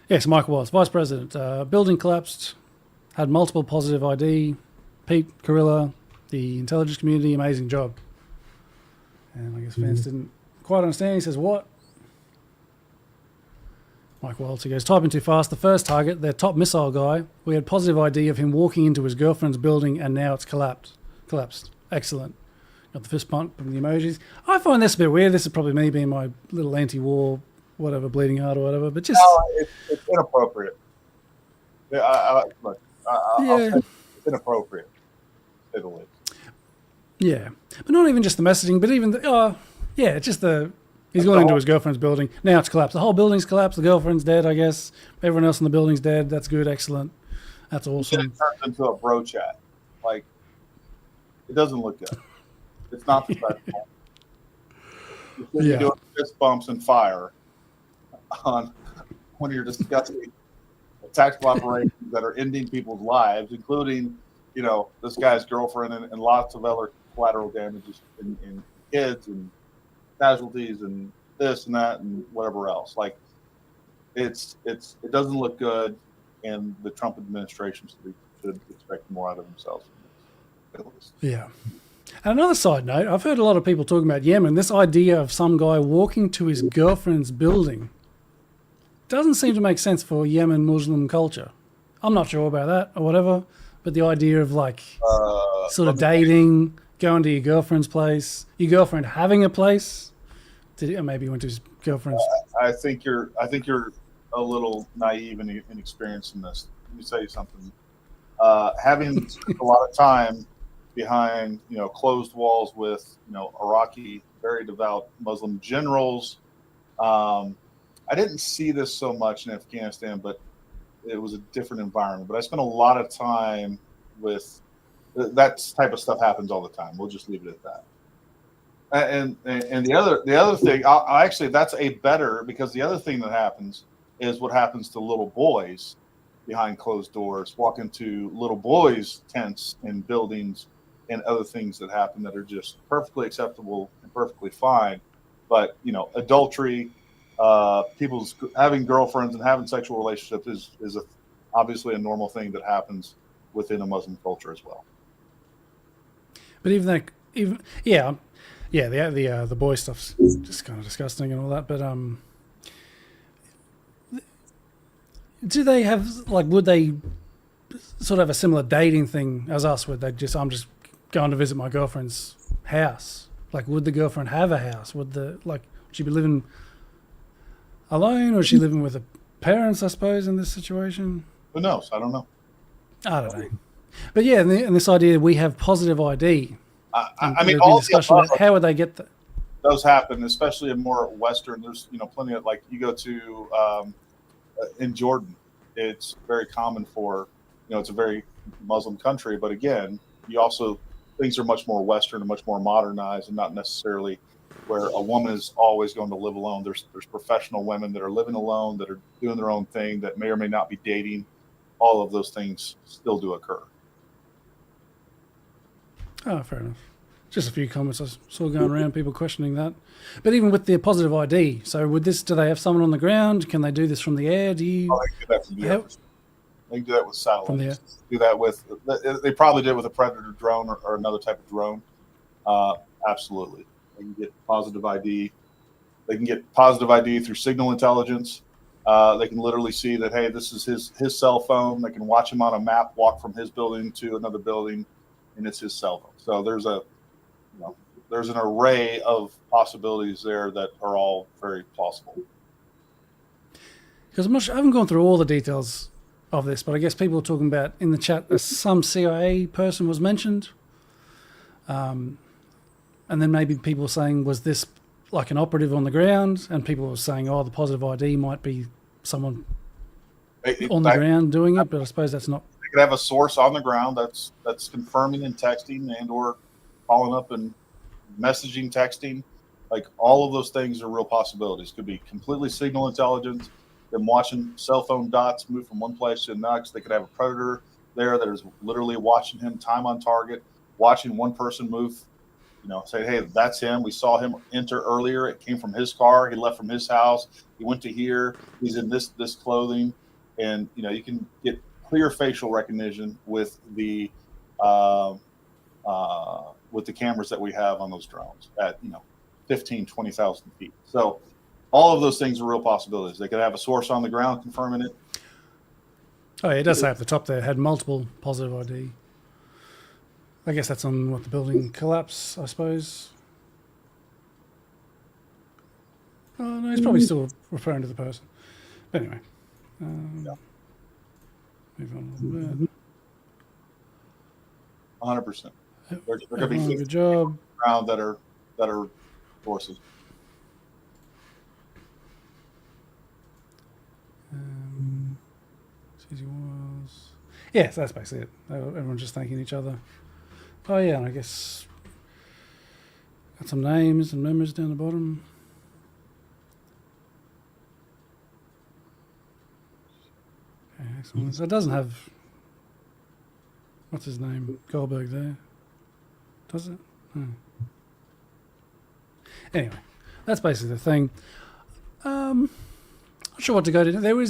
Yes, Michael Waltz, Vice President. Building collapsed, had multiple positive ID. Pete Carilla, the intelligence community, amazing job. And I guess Vance didn't quite understand. He says, what? Mike Waltz, he goes, typing too fast. The first target, their top missile guy, we had positive ID of him walking into his girlfriend's building, and now it's collapsed. Excellent. Got the fist pump from the emojis. I find this a bit weird. This is probably me being my little anti-war whatever, bleeding heart or whatever. But just No, it's inappropriate. Yeah, look, I'll yeah, say it's inappropriate, to say the least. yeah. But not even just the messaging, but even yeah, it's just he's gone into his girlfriend's building. Now it's collapsed. The whole building's collapsed. The girlfriend's dead, I guess. Everyone else in the building's dead. That's good. Excellent. That's Then awesome. it turns into a bro chat. Like, it doesn't look good. It's not professional. You should Yeah. be doing fist bumps and fire on one of your disgusting tactical operations that are ending people's lives, including, this guy's girlfriend and lots of other collateral damages in kids and casualties and this and that and whatever else. Like, it doesn't look good, and the Trump administration should expect more out of themselves. Yeah. And another side note, I've heard a lot of people talking about Yemen. This idea of some guy walking to his girlfriend's building doesn't seem to make sense for Yemen Muslim culture. I'm not sure about that or whatever, but the idea of sort of dating, going to your girlfriend's place, your girlfriend having a place. Maybe he went to his girlfriend's. I think you're a little naive and inexperienced in this. Let me tell you something. Having spent a lot of time behind closed walls with Iraqi very devout Muslim generals, I didn't see this so much in Afghanistan, but it was a different environment. But I spent a lot of time with that type of stuff. Happens all the time. We'll just leave it at that. And the other thing, I actually, that's a better, because the other thing that happens is what happens to little boys behind closed doors, walk into little boys' tents and buildings and other things that happen that are just perfectly acceptable and perfectly fine. But, adultery, people's having girlfriends and having sexual relationships is obviously a normal thing that happens within a Muslim culture as well. But the boy stuff's just kind of disgusting and all that. But do they have would they sort of have a similar dating thing as us? Would they I'm just going to visit my girlfriend's house? Like, would the girlfriend have a house? Would she be living alone, or is she living with her parents? I suppose in this situation. Who knows? I don't know. I don't know. But yeah, and this idea we have positive ID. I mean, There's been all discussion about how would they get that? Those happen, especially in more Western. There's plenty of, you go to in Jordan, it's very common for it's a very Muslim country, but again, things are much more Western and much more modernized, and not necessarily where a woman is always going to live alone. There's professional women that are living alone, that are doing their own thing, that may or may not be dating. All of those things still do occur. Oh, fair enough. Just a few comments I saw going around, people questioning that. But even with the positive ID, so do they have someone on the ground? Can they do this from the air? They can do that from the air. They can do that with satellites. From the air. Do that with. They probably did it with a Predator drone or another type of drone. Absolutely, they can get positive ID. They can get positive ID through signal intelligence. They can literally see that, hey, this is his cell phone. They can watch him on a map, walk from his building to another building, and it's his cell phone. So there's an array of possibilities there that are all very plausible. Because I haven't gone through all the details of this, but I guess people are talking about in the chat some CIA person was mentioned. And then maybe people were saying, was this like an operative on the ground? And people were saying, the positive ID might be someone on the ground doing it, but I suppose that's not. They could have a source on the ground that's confirming and texting and or calling up and messaging, texting. Like, all of those things are real possibilities. Could be completely signal intelligence, them watching cell phone dots move from one place to the next. They could have a predator there that is literally watching him, time on target, watching one person move, say, hey, that's him. We saw him enter earlier. It came from his car. He left from his house. He went to here. He's in this clothing. And, you can get clear facial recognition with the cameras that we have on those drones at 15, 20,000 feet. So all of those things are real possibilities. They could have a source on the ground confirming it. Oh, yeah, it does say at the top there, had multiple positive ID. I guess that's on the building collapse, I suppose. Oh, no, he's probably still referring to the person. But anyway. Yeah. Move on a little bit. 100%. There could be Everyone, 50 good job. around that are forces. Easy was. Yes, that's basically it. Everyone's just thanking each other. Oh yeah, and I guess got some names and members down the bottom. Okay, excellent. So it doesn't have what's his name Goldberg there, does it? Oh. Anyway, that's basically the thing. Not sure what to go to. There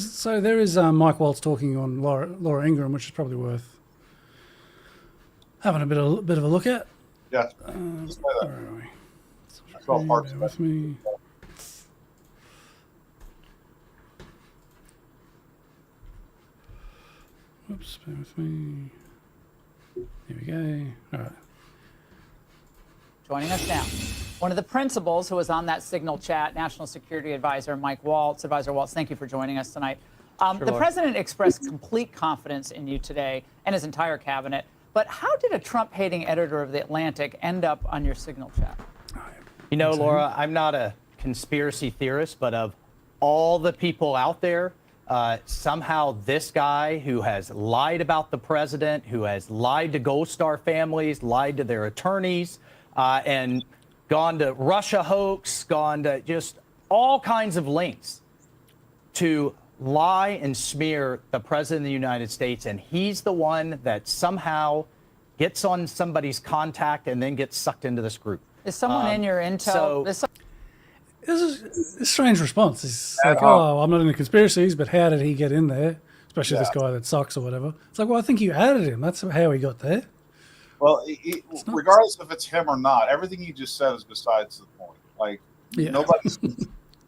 is Mike Waltz talking on Laura Ingraham, which is probably worth having a bit of a look at. Yeah. Just play that. Where are we? I saw parts Bear of with it. me. Whoops, bear with me. Here we go. All right. Joining us now, one of the principals who was on that Signal chat, National Security Advisor Mike Waltz. Advisor Waltz, thank you for joining us tonight. The president expressed complete confidence in you today and his entire cabinet. But how did a Trump-hating editor of The Atlantic end up on your Signal chat? You know, Laura, I'm not a conspiracy theorist, but of all the people out there, somehow this guy who has lied about the president, who has lied to Gold Star families, lied to their attorneys, and gone to Russia hoax, gone to just all kinds of links to lie and smear the president of the United States. And he's the one that somehow gets on somebody's contact and then gets sucked into this group. Is someone in your intel? so- This is a strange response. It's like, oh, I'm not into conspiracies, but how did he get in there? Especially this guy that sucks or whatever. It's like, well, I think you added him. That's how he got there. Well, regardless if it's him or not, everything he just said is besides the point. Like, Yeah. nobody's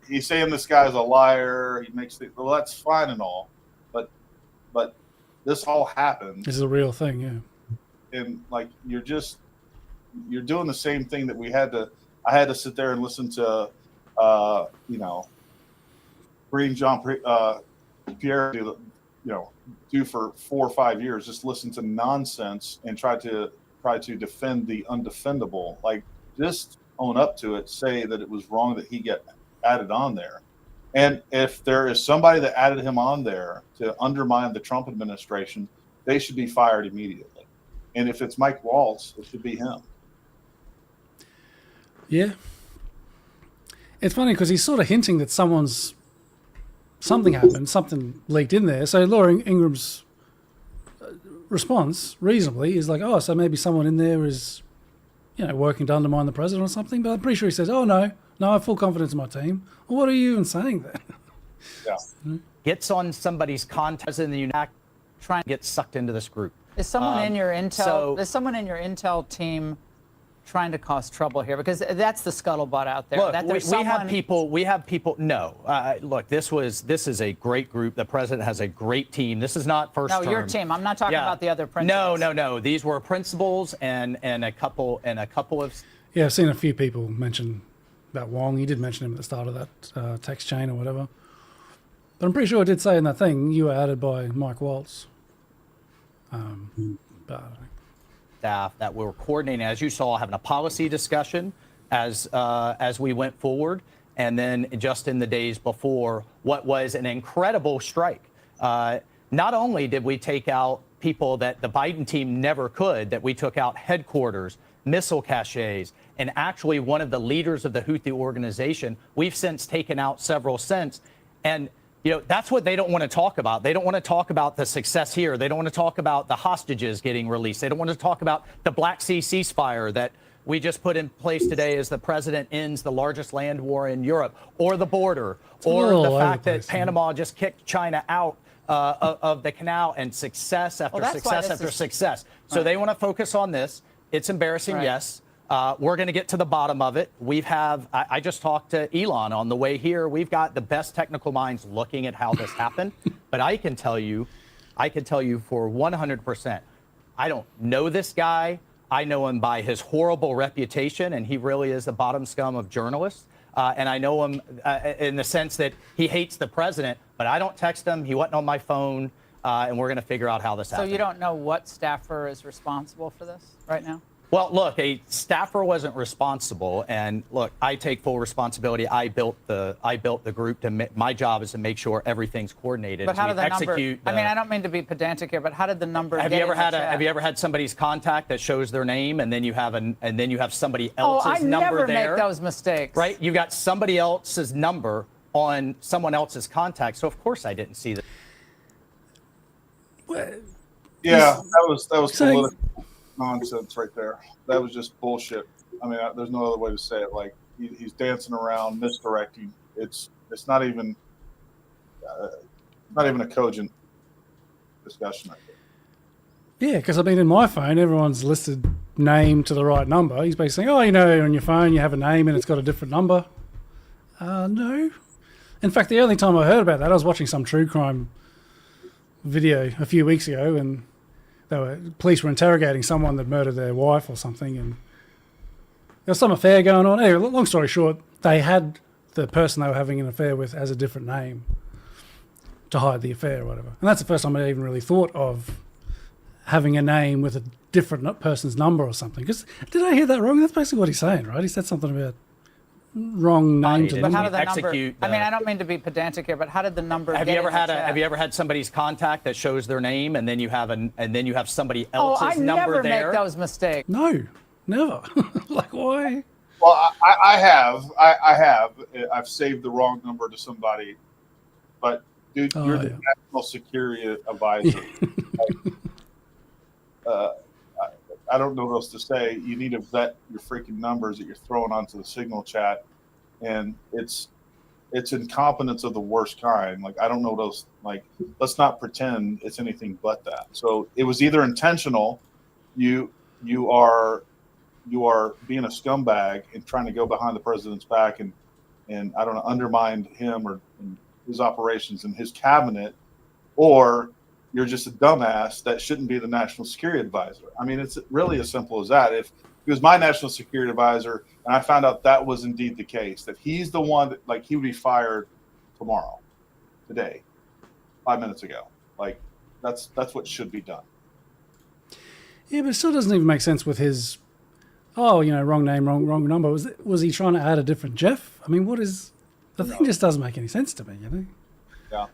he's saying this guy's a liar. He makes things, well, that's fine and all, but this all happened, This is a real thing, yeah. and like you're doing the same thing that I had to sit there and listen to, Green Jean Pierre do for 4 or 5 years. Just listen to nonsense and try to defend the undefendable. Like, just own up to it. Say that it was wrong that he get added on there. And if there is somebody that added him on there to undermine the Trump administration, they should be fired immediately. And if it's Mike Waltz, it should be him. Yeah. It's funny because he's sort of hinting that something happened, something leaked in there. So Laura Ingram's response, reasonably, is like, oh, so maybe someone in there is, working to undermine the president or something. But I'm pretty sure he says, oh, no, I have full confidence in my team. Well, what are you even saying then? Yeah. Gets on somebody's contact in the United trying to get sucked into this group. Is someone in your intel? so- Is someone in your intel team trying to cause trouble here? Because that's the scuttlebutt out there. Look, that we there's have someone- people. No, look, this is a great group. The president has a great team. This is not first No, term. your team. I'm not talking Yeah. about the other principals. No. These were principals and a couple of. Yeah, I've seen a few people mention about Wong. He did mention him at the start of that text chain or whatever. But I'm pretty sure I did say in that thing you were added by Mike Waltz. But Staff that we were coordinating, as you saw, having a policy discussion as we went forward, and then just in the days before, what was an incredible strike. Not only did we take out people that the Biden team never could, that we took out headquarters, missile caches, and actually one of the leaders of the Houthi organization. We've since taken out several since, and that's what they don't want to talk about. They don't want to talk about the success here. They don't want to talk about the hostages getting released. They don't want to talk about the Black Sea ceasefire that we just put in place today as the president ends the largest land war in Europe, or the border, or all the over fact the that place, Panama just kicked China out of the canal, and success after that's why success this after is- success. So they want to focus on this. It's embarrassing, Right. yes. We're going to get to the bottom of it. I just talked to Elon on the way here. We've got the best technical minds looking at how this happened. But I can tell you for 100%, I don't know this guy. I know him by his horrible reputation, and he really is the bottom scum of journalists. and I know him in the sense that he hates the president, but I don't text him. He wasn't on my phone, and we're going to figure out how this So happened. you don't know what staffer is responsible for this right now? Well, look, a staffer wasn't responsible, and look, I take full responsibility. I built the group. My job is to make sure everything's coordinated. But how to did the number? execute I mean, I don't mean to be pedantic here, but how did the number? Have get you ever in the had chat? have you ever had somebody's contact that shows their name, and then you have somebody Oh, else's I number never there? make those mistakes. Right? You got somebody else's number on someone else's contact. So of course I didn't see that. Yeah, that was saying- political nonsense right there. That was just bullshit. I mean, there's no other way to say it. Like he's dancing around, misdirecting. It's not even a cogent discussion. I think. Yeah, because I mean, in my phone, everyone's listed name to the right number. He's basically saying, oh, you know, on your phone you have a name and it's got a different number. No. In fact, the only time I heard about that, I was watching some true crime video a few weeks ago, and police were interrogating someone that murdered their wife or something, and there was some affair going on. Anyway, long story short, they had the person they were having an affair with as a different name to hide the affair or whatever. And that's the first time I even really thought of having a name with a different person's number or something. Because did I hear that wrong? That's basically what he's saying, right? He said something about wrong name to But But how number. did the number? Execute I mean, the- I don't mean to be pedantic here, but how did the number? Have get you ever in the had chat? have you ever had somebody's contact that shows their name, and then you have somebody Oh, else's I number never there? make those mistakes. No, never. Like, why? Well, I have. I've saved the wrong number to somebody, but dude, Oh, you're the yeah. national security advisor. I don't know what else to say. You need to vet your freaking numbers that you're throwing onto the Signal chat, and it's incompetence of the worst kind. Like, I don't know those. Like, let's not pretend it's anything but that. So it was either intentional. You are being a scumbag and trying to go behind the president's back and I don't know, undermine him or his operations and his cabinet, or you're just a dumbass that shouldn't be the national security advisor. I mean, it's really as simple as that. If he was my national security advisor and I found out that was indeed the case, that he's the one that, like, he would be fired today, 5 minutes ago. Like, that's what should be done. Yeah, but it still doesn't even make sense with his, wrong name, wrong number. Was he trying to add a different Jeff? I mean, the thing just doesn't make any sense to me, you know? Yeah.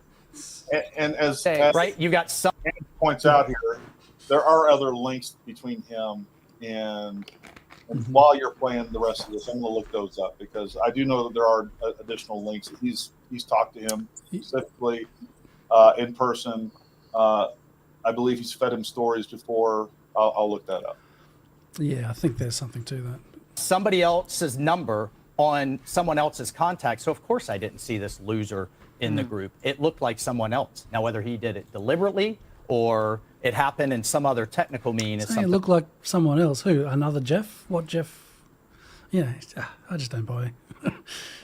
And as Right? You got some. Andy points out here, there are other links between him and while you're playing the rest of this, I'm going to look those up because I do know that there are additional links. He's talked to him specifically in person. I believe he's fed him stories before. I'll look that up. Yeah, I think there's something to that. Somebody else's number on someone else's contact. So of course I didn't see this loser in the group. It looked like someone else. Now, whether he did it deliberately or it happened in some other technical mean is Saying it something. looked like someone else. Who? Another Jeff? What Jeff? Yeah, I just don't buy it.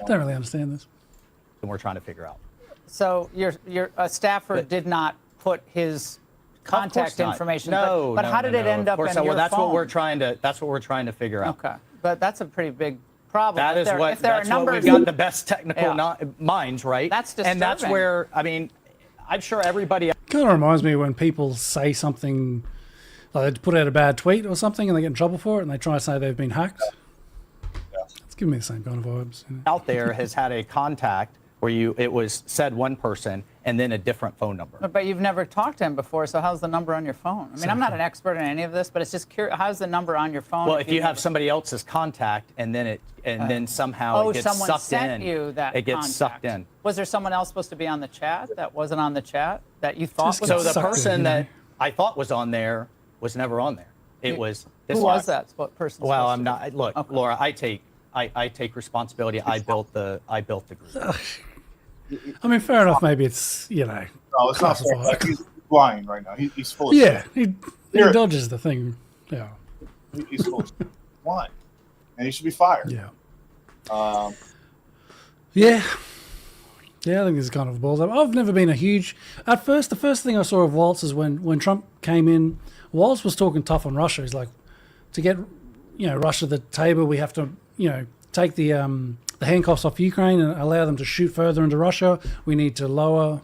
Don't really understand this. we're trying to figure out. So your staffer did not put his contact Of course not. information. No, but no, how did no, it no. end Of up course in not. your Well, that's phone? what we're trying to figure out. Okay, but that's a pretty big problem. That if is there, what if there that's are numbers, what we've got the best technical Yeah. minds, right? That's And that's disturbing. where I'm sure everybody. Kind of reminds me when people say something, like they put out a bad tweet or something and they get in trouble for it and they try to say they've been hacked. It's giving me the same kind of vibes. You know? out there has had a contact where it was said one person and then a different phone number. But you've never talked to him before, so how's the number on your phone? I mean, I'm not an expert in any of this, but it's just curious. How's the number on your phone? Well, if you have somebody else's contact and then somehow Oh, it gets someone sucked sent in, you that it gets contact. sucked in. Was there someone else supposed to be on the chat that wasn't on the chat that you thought Just was So on the sucked in, person you know? that I thought was on there was never on there. It was this Who guy. was that? What person? Well, I'm not. Look, Okay. Laura, I take responsibility. I built the group. I mean, fair enough. Maybe it's, No, it's not fair. Classified. He's lying right now. He's full of yeah, shit. he Here. dodges the thing. Yeah, He's full of shit. Lying. And he should be fired. yeah. Um, Yeah. Yeah, I think this is kind of balls up. I've never been a huge. At first, the first thing I saw of Waltz is when Trump came in, Waltz was talking tough on Russia. He's like, to get Russia to the table, we have to take the the handcuffs off Ukraine and allow them to shoot further into Russia. We need to lower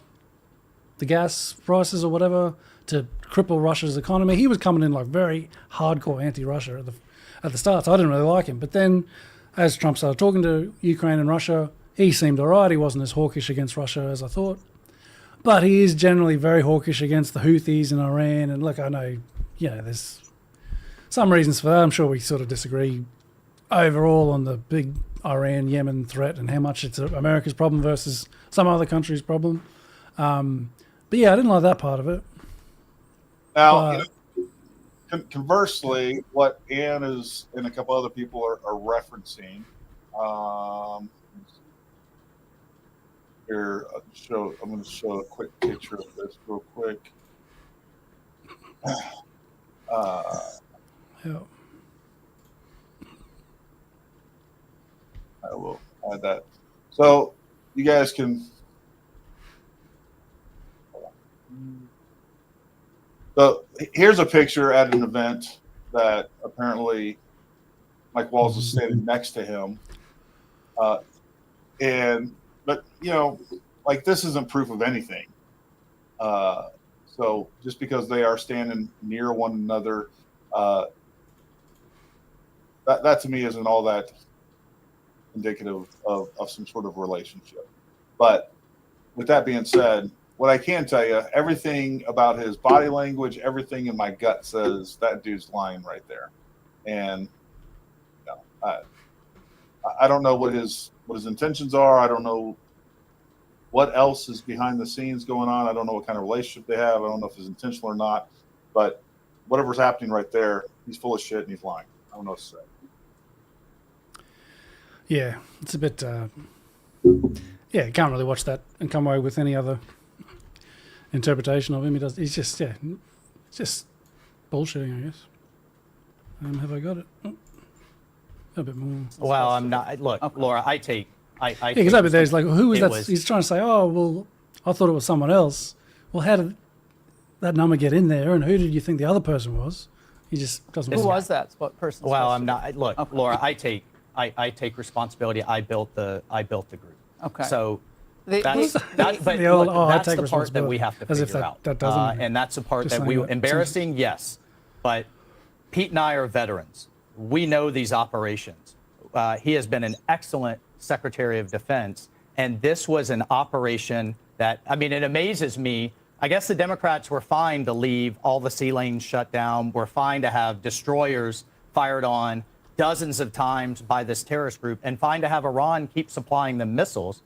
the gas prices or whatever to cripple Russia's economy. He was coming in like very hardcore anti-Russia at the start, so I didn't really like him. But then as Trump started talking to Ukraine and Russia, he seemed all right. He wasn't as hawkish against Russia as I thought. But he is generally very hawkish against the Houthis in Iran. And look, I know, there's some reasons for that. I'm sure we sort of disagree overall on the big Iran-Yemen threat and how much it's America's problem versus some other country's problem. But yeah, I didn't like that part of it. Now, conversely, what Ann is and a couple other people are referencing, here, I'm going to show a quick picture of this real quick. Yeah. I will add that. So you guys can. So here's a picture at an event that apparently Mike Waltz is standing next to him. But like this isn't proof of anything. So just because they are standing near one another, that to me isn't all that indicative of some sort of relationship. But with that being said, what I can tell you, everything about his body language, everything in my gut says that dude's lying right there. And I don't know what his intentions are. I don't know what else is behind the scenes going on. I don't know what kind of relationship they have. I don't know if it's intentional or not. But whatever's happening right there, he's full of shit and he's lying. I don't know what to say. Yeah, it's a bit. You can't really watch that and come away with any other interpretation of him. He's just bullshitting, I guess. Have I got it? Oh, a bit more. Well, I'm not. Look, Laura, I take. Yeah, exactly. There's like, who is that? He's trying to say, oh, well, I thought it was someone else. Well, how did that number get in there? And who did you think the other person was? He just doesn't. Who was that? What person? Well, I'm not. Look, okay. Laura, I take responsibility. I built the group. Okay. So that's the part that we have to figure out. That doesn't. And that's the part that embarrassing, yes. But Pete and I are veterans. We know these operations. He has been an excellent Secretary of Defense, and this was an operation that, it amazes me. I guess the Democrats were fine to leave all the sea lanes shut down. We're fine to have destroyers fired on dozens of times by this terrorist group, and fine to have Iran keep supplying them missiles.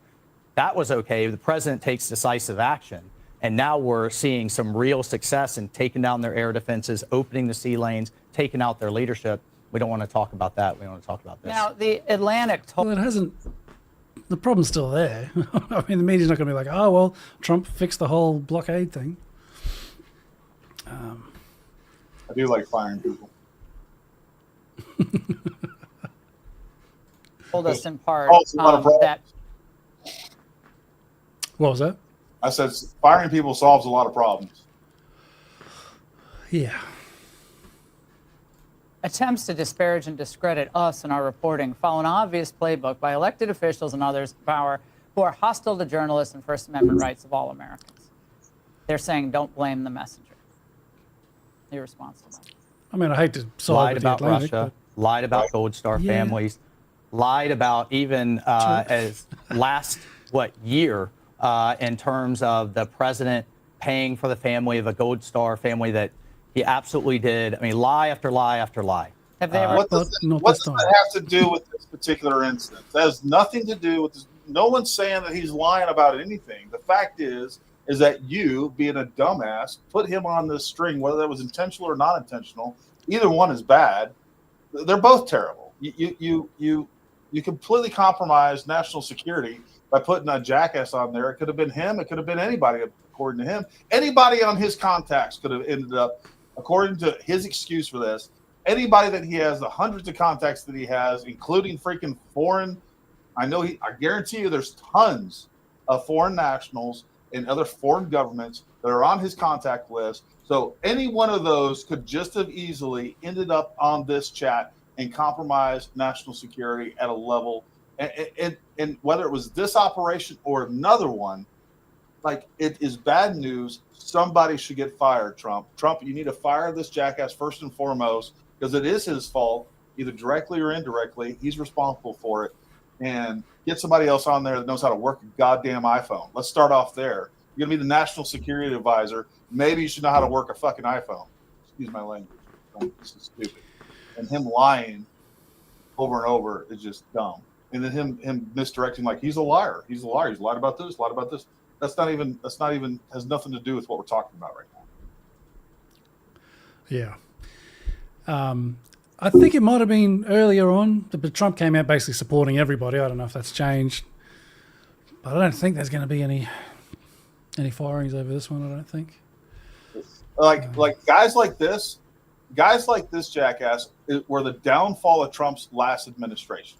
That was okay. The president takes decisive action, and now we're seeing some real success in taking down their air defenses, opening the sea lanes, taking out their leadership. We don't want to talk about that. We want to talk about this. Now, the Atlantic Well, it hasn't. The problem's still there. The media's not going to be like, oh, well, Trump fixed the whole blockade thing. I do like firing people. told us in part that. What was that? I said firing people solves a lot of problems. Yeah. Attempts to disparage and discredit us in our reporting follow an obvious playbook by elected officials and others in power who are hostile to journalists and First Amendment rights of all Americans. They're saying, don't blame the messenger. Your response to that? I hate to side with the Atlantic, Russia, lied about Gold Star families, lied about even as last year in terms of the president paying for the family of a Gold Star family that he absolutely did. Lie after lie after lie. Have they ever? What does that have to do with this particular instance? That has nothing to do with this. No one's saying that he's lying about anything. The fact is that you, being a dumbass, put him on this string, whether that was intentional or not intentional. Either one is bad. They're both terrible. You completely compromised national security by putting a jackass on there. It could have been him. It could have been anybody, according to him. Anybody on his contacts could have ended up, according to his excuse for this, anybody that he has, the hundreds of contacts that he has, including freaking foreign. I guarantee you there's tons of foreign nationals and other foreign governments that are on his contact list. So any one of those could just have easily ended up on this chat and compromised national security at a level And whether it was this operation or another one, like, it is bad news. Somebody should get fired, Trump. Trump, you need to fire this jackass first and foremost, because it is his fault, either directly or indirectly. He's responsible for it. And get somebody else on there that knows how to work a goddamn iPhone. Let's start off there. You're going to be the national security advisor. Maybe you should know how to work a fucking iPhone. Excuse my language. This is stupid. And him lying over and over is just dumb. And then him misdirecting, like, he's a liar. He's a liar. He's lied about this, lied about this. That's not even has nothing to do with what we're talking about right now. Yeah. I think it might have been earlier on, but Trump came out basically supporting everybody. I don't know if that's changed, but I don't think there's going to be any firings over this one. I don't think. Like guys like this jackass were the downfall of Trump's last administration.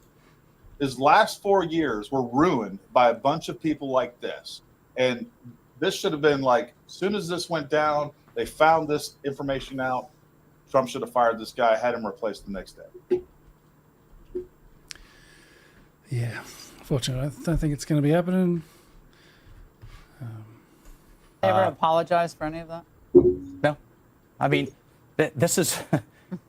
His last 4 years were ruined by a bunch of people like this. And this should have been like, as soon as this went down, they found this information out. Trump should have fired this guy, had him replaced the next day. Yeah, unfortunately, I don't think it's going to be happening. They ever apologize for any of that? No. I mean, this is,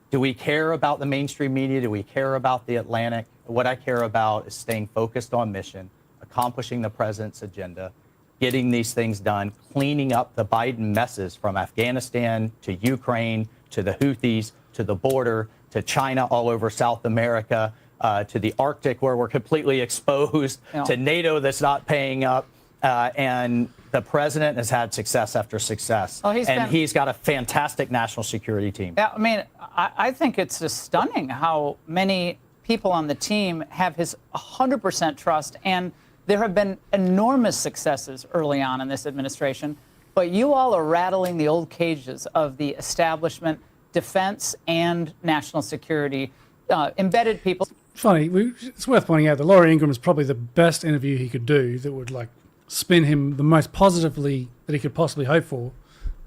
do we care about the mainstream media? Do we care about the Atlantic? What I care about is staying focused on mission, accomplishing the president's agenda, getting these things done, cleaning up the Biden messes from Afghanistan to Ukraine to the Houthis to the border to China all over South America to the Arctic, where we're completely exposed, to NATO that's not paying up. And the president has had success after success. Oh, he's got a fantastic national security team. Yeah, I mean, I think it's just stunning how many people on the team have his 100% trust. And there have been enormous successes early on in this administration. But you all are rattling the old cages of the establishment, defense, and national security, embedded people. Funny, it's worth pointing out that Laurie Ingraham is probably the best interview he could do that would like spin him the most positively that he could possibly hope for.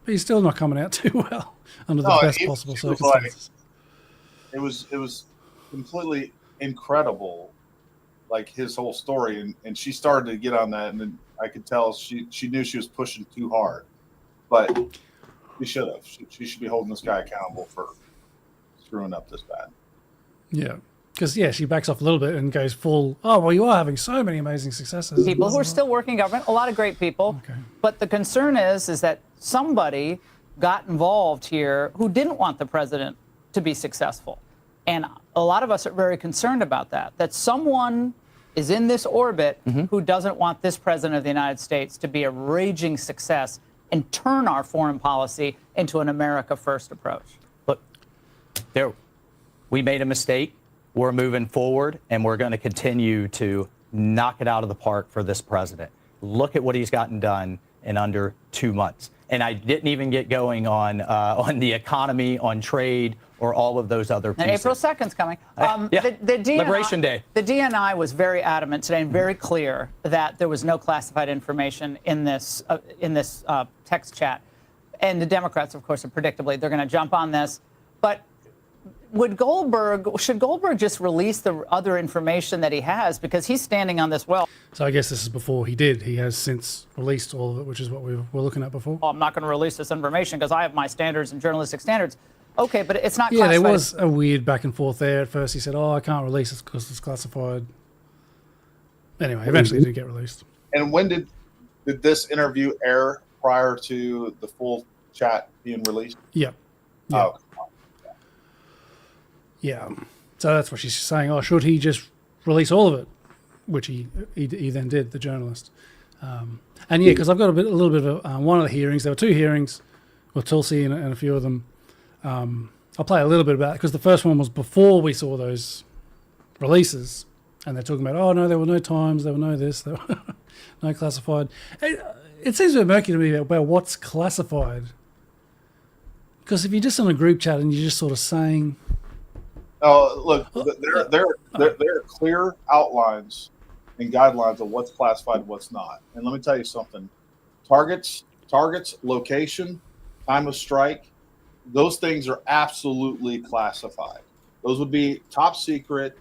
But he's still not coming out too well under the best possible circumstances. It was completely incredible, like his whole story, and she started to get on that, and then I could tell she knew she was pushing too hard, but she should have. She should be holding this guy accountable for screwing up this bad. Yeah, because she backs off a little bit and goes full. Oh well, you are having so many amazing successes. People who are still working government, a lot of great people. Okay. But the concern is that somebody got involved here who didn't want the president to be successful, and a lot of us are very concerned about that. That someone is in this orbit who doesn't want this president of the United States to be a raging success and turn our foreign policy into an America First approach. Look, we made a mistake. We're moving forward, and we're going to continue to knock it out of the park for this president. Look at what he's gotten done in under 2 months. And I didn't even get going on the economy, on trade, or all of those other pieces. And April 2nd's coming. The DNI, Liberation Day. The DNI was very adamant today and very clear that there was no classified information in this text chat. And the Democrats, of course, are predictably, they're going to jump on this. But should Goldberg just release the other information that he has, because he's standing on this well? So I guess this is before he did. He has since released all of it, which is what we were looking at before. I'm not going to release this information because I have my standards and journalistic standards. Okay, but it's not classified. Yeah, there was a weird back and forth there. At first he said, I can't release it because it's classified. Anyway, eventually it did get released. And when did this interview air prior to the full chat being released? Yep. Oh. Yeah. So that's what she's saying. Oh, should he just release all of it? Which he then did, the journalist. And yeah, because I've got a little bit of one of the hearings. There were 2 hearings with Tulsi and a few of them. I'll play a little bit about it because the first one was before we saw those releases, and they're talking about, oh no, there were no times, there were no this, there were no classified. It seems a bit murky to me about what's classified, because if you're just in a group chat and you're just sort of saying, oh look, there are clear outlines and guidelines of what's classified and what's not. And let me tell you something: targets, location, time of strike. Those things are absolutely classified. Those would be top secret,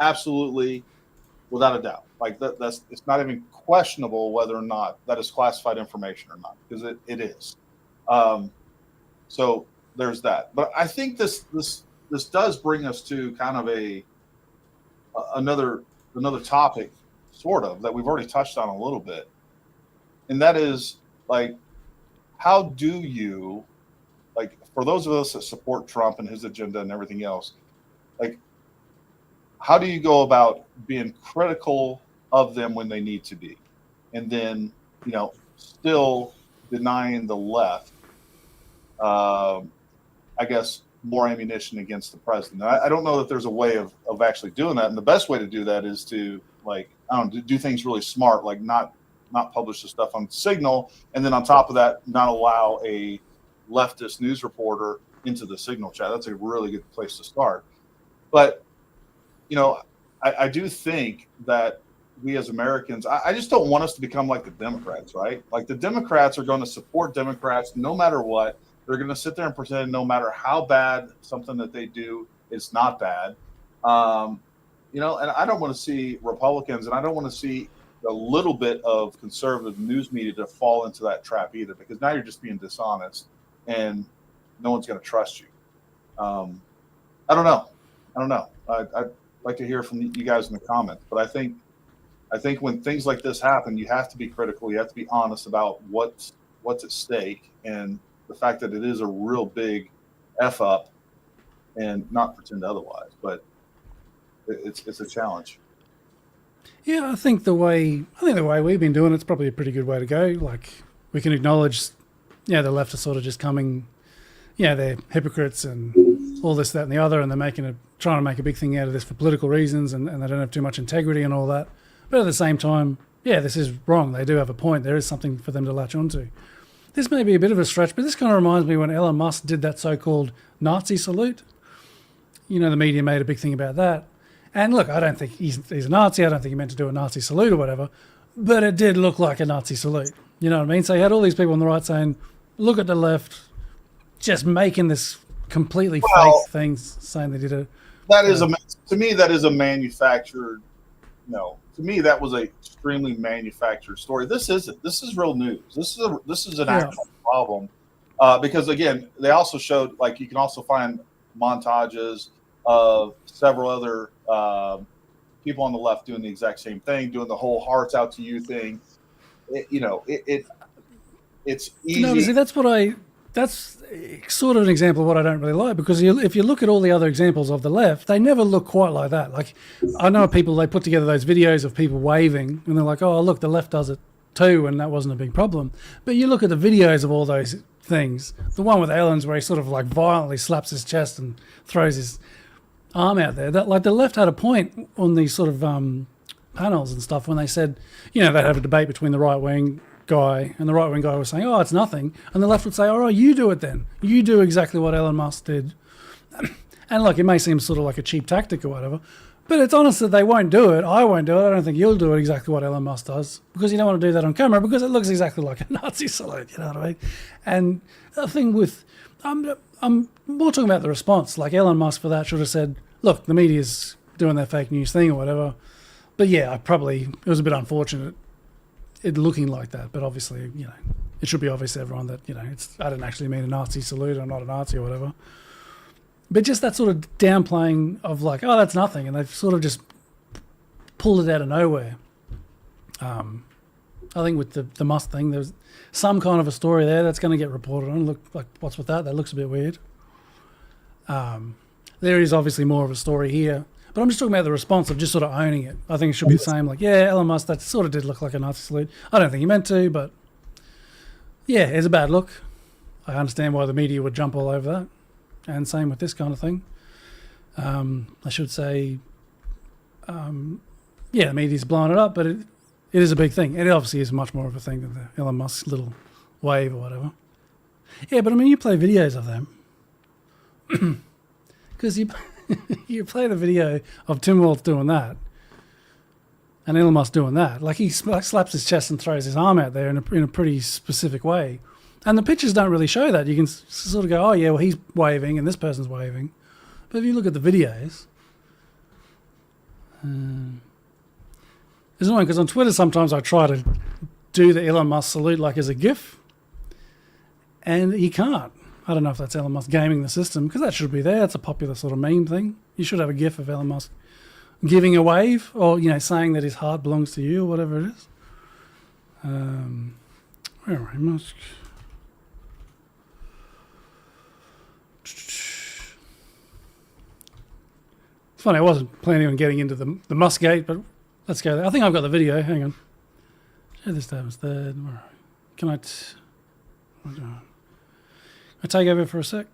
absolutely without a doubt. Like that's it's not even questionable whether or not that is classified information or not, because it is. So there's that. But I think this does bring us to kind of another topic, sort of, that we've already touched on a little bit, and that is, like, how do you, like, for those of us that support Trump and his agenda and everything else, like, how do you go about being critical of them when they need to be, and then, you know, still denying the left, I guess, more ammunition against the president? I don't know that there's a way of actually doing that, and the best way to do that is to, like, I don't know, do things really smart, like not publish the stuff on Signal, and then on top of that, not allow a leftist news reporter into the Signal chat. That's a really good place to start. But, you know, I do think that we as Americans, I just don't want us to become like the Democrats, right? Like, the Democrats are going to support Democrats no matter what. They're going to sit there and pretend no matter how bad something that they do is not bad. You know, and I don't want to see Republicans, and I don't want to see a little bit of conservative news media to fall into that trap either, because now you're just being dishonest and no one's going to trust you. I don't know. I'd like to hear from you guys in the comments, but I think when things like this happen, you have to be critical. You have to be honest about what's at stake, and the fact that it is a real big F up, and not pretend otherwise. But it's a challenge. Yeah, I think the way we've been doing it's probably a pretty good way to go. Like, we can acknowledge, yeah, the left are sort of just coming, yeah, they're hypocrites and all this, that, and the other, and they're trying to make a big thing out of this for political reasons, and they don't have too much integrity and all that. But at the same time, yeah, this is wrong. They do have a point. There is something for them to latch onto. This may be a bit of a stretch, but this kind of reminds me when Elon Musk did that so-called Nazi salute. You know, the media made a big thing about that. And look, I don't think he's a Nazi. I don't think he meant to do a Nazi salute or whatever. But it did look like a Nazi salute. You know what I mean? So you had all these people on the right saying, look at the left, just making this completely fake things, saying they did it. That is to me, that is a manufactured. No, to me, that was a extremely manufactured story. This isn't. This is real news. This is an actual problem. Because again, they also showed, like, you can also find montages of several other people on the left doing the exact same thing, doing the whole hearts out to you thing. It's easy. No, see, that's sort of an example of what I don't really like, because if you look at all the other examples of the left, they never look quite like that. Like, I know people, they put together those videos of people waving, and they're like, oh, look, the left does it too, and that wasn't a big problem. But you look at the videos of all those things, the one with Ellen's where he sort of like violently slaps his chest and throws his arm out there, that, like, the left had a point on these sort of panels and stuff when they said, you know, they'd have a debate between the right wing guy, and the right wing guy was saying, oh, it's nothing, and the left would say, all right, you do it then, you do exactly what Elon Musk did. And look, it may seem sort of like a cheap tactic or whatever, but it's honest that they won't do it. I won't do it. I don't think you'll do it exactly what Elon Musk does, because you don't want to do that on camera, because it looks exactly like a Nazi salute, you know what I mean? And the thing with, I'm more talking about the response. Like, Elon Musk for that should have said, look, the media's doing their fake news thing or whatever. But yeah, it was a bit unfortunate it looking like that. But obviously, you know, it should be obvious to everyone that, you know, I didn't actually mean a Nazi salute. I'm not a Nazi or whatever. But just that sort of downplaying of, like, oh, that's nothing. And they've sort of just pulled it out of nowhere. I think with the Musk thing, there's some kind of a story there that's going to get reported on. Look, like, what's with that? That looks a bit weird. There is obviously more of a story here, but I'm just talking about the response of just sort of owning it. I think it should be the same. Like, yeah, Elon Musk, that sort of did look like a Nazi salute. I don't think he meant to, but yeah, it's a bad look. I understand why the media would jump all over that. And same with this kind of thing. I should say, yeah, the media's blowing it up, but it is a big thing. It obviously is much more of a thing than the Elon Musk little wave or whatever. Yeah, but I mean, you play videos of them. Because you play the video of Tim Walz doing that and Elon Musk doing that. Like, he slaps his chest and throws his arm out there in a pretty specific way. And the pictures don't really show that. You can sort of go, oh, yeah, well, he's waving and this person's waving. But if you look at the videos, It's annoying because on Twitter sometimes I try to do the Elon Musk salute like as a GIF, and you can't. I don't know if that's Elon Musk gaming the system, because that should be there. It's a popular sort of meme thing. You should have a GIF of Elon Musk giving a wave, or saying that his heart belongs to you, or whatever it is. Where are we, Musk? It's funny, I wasn't planning on getting into the Muskgate, but let's go there. I think I've got the video. Hang on. Share this tab instead. Can I take over for a sec?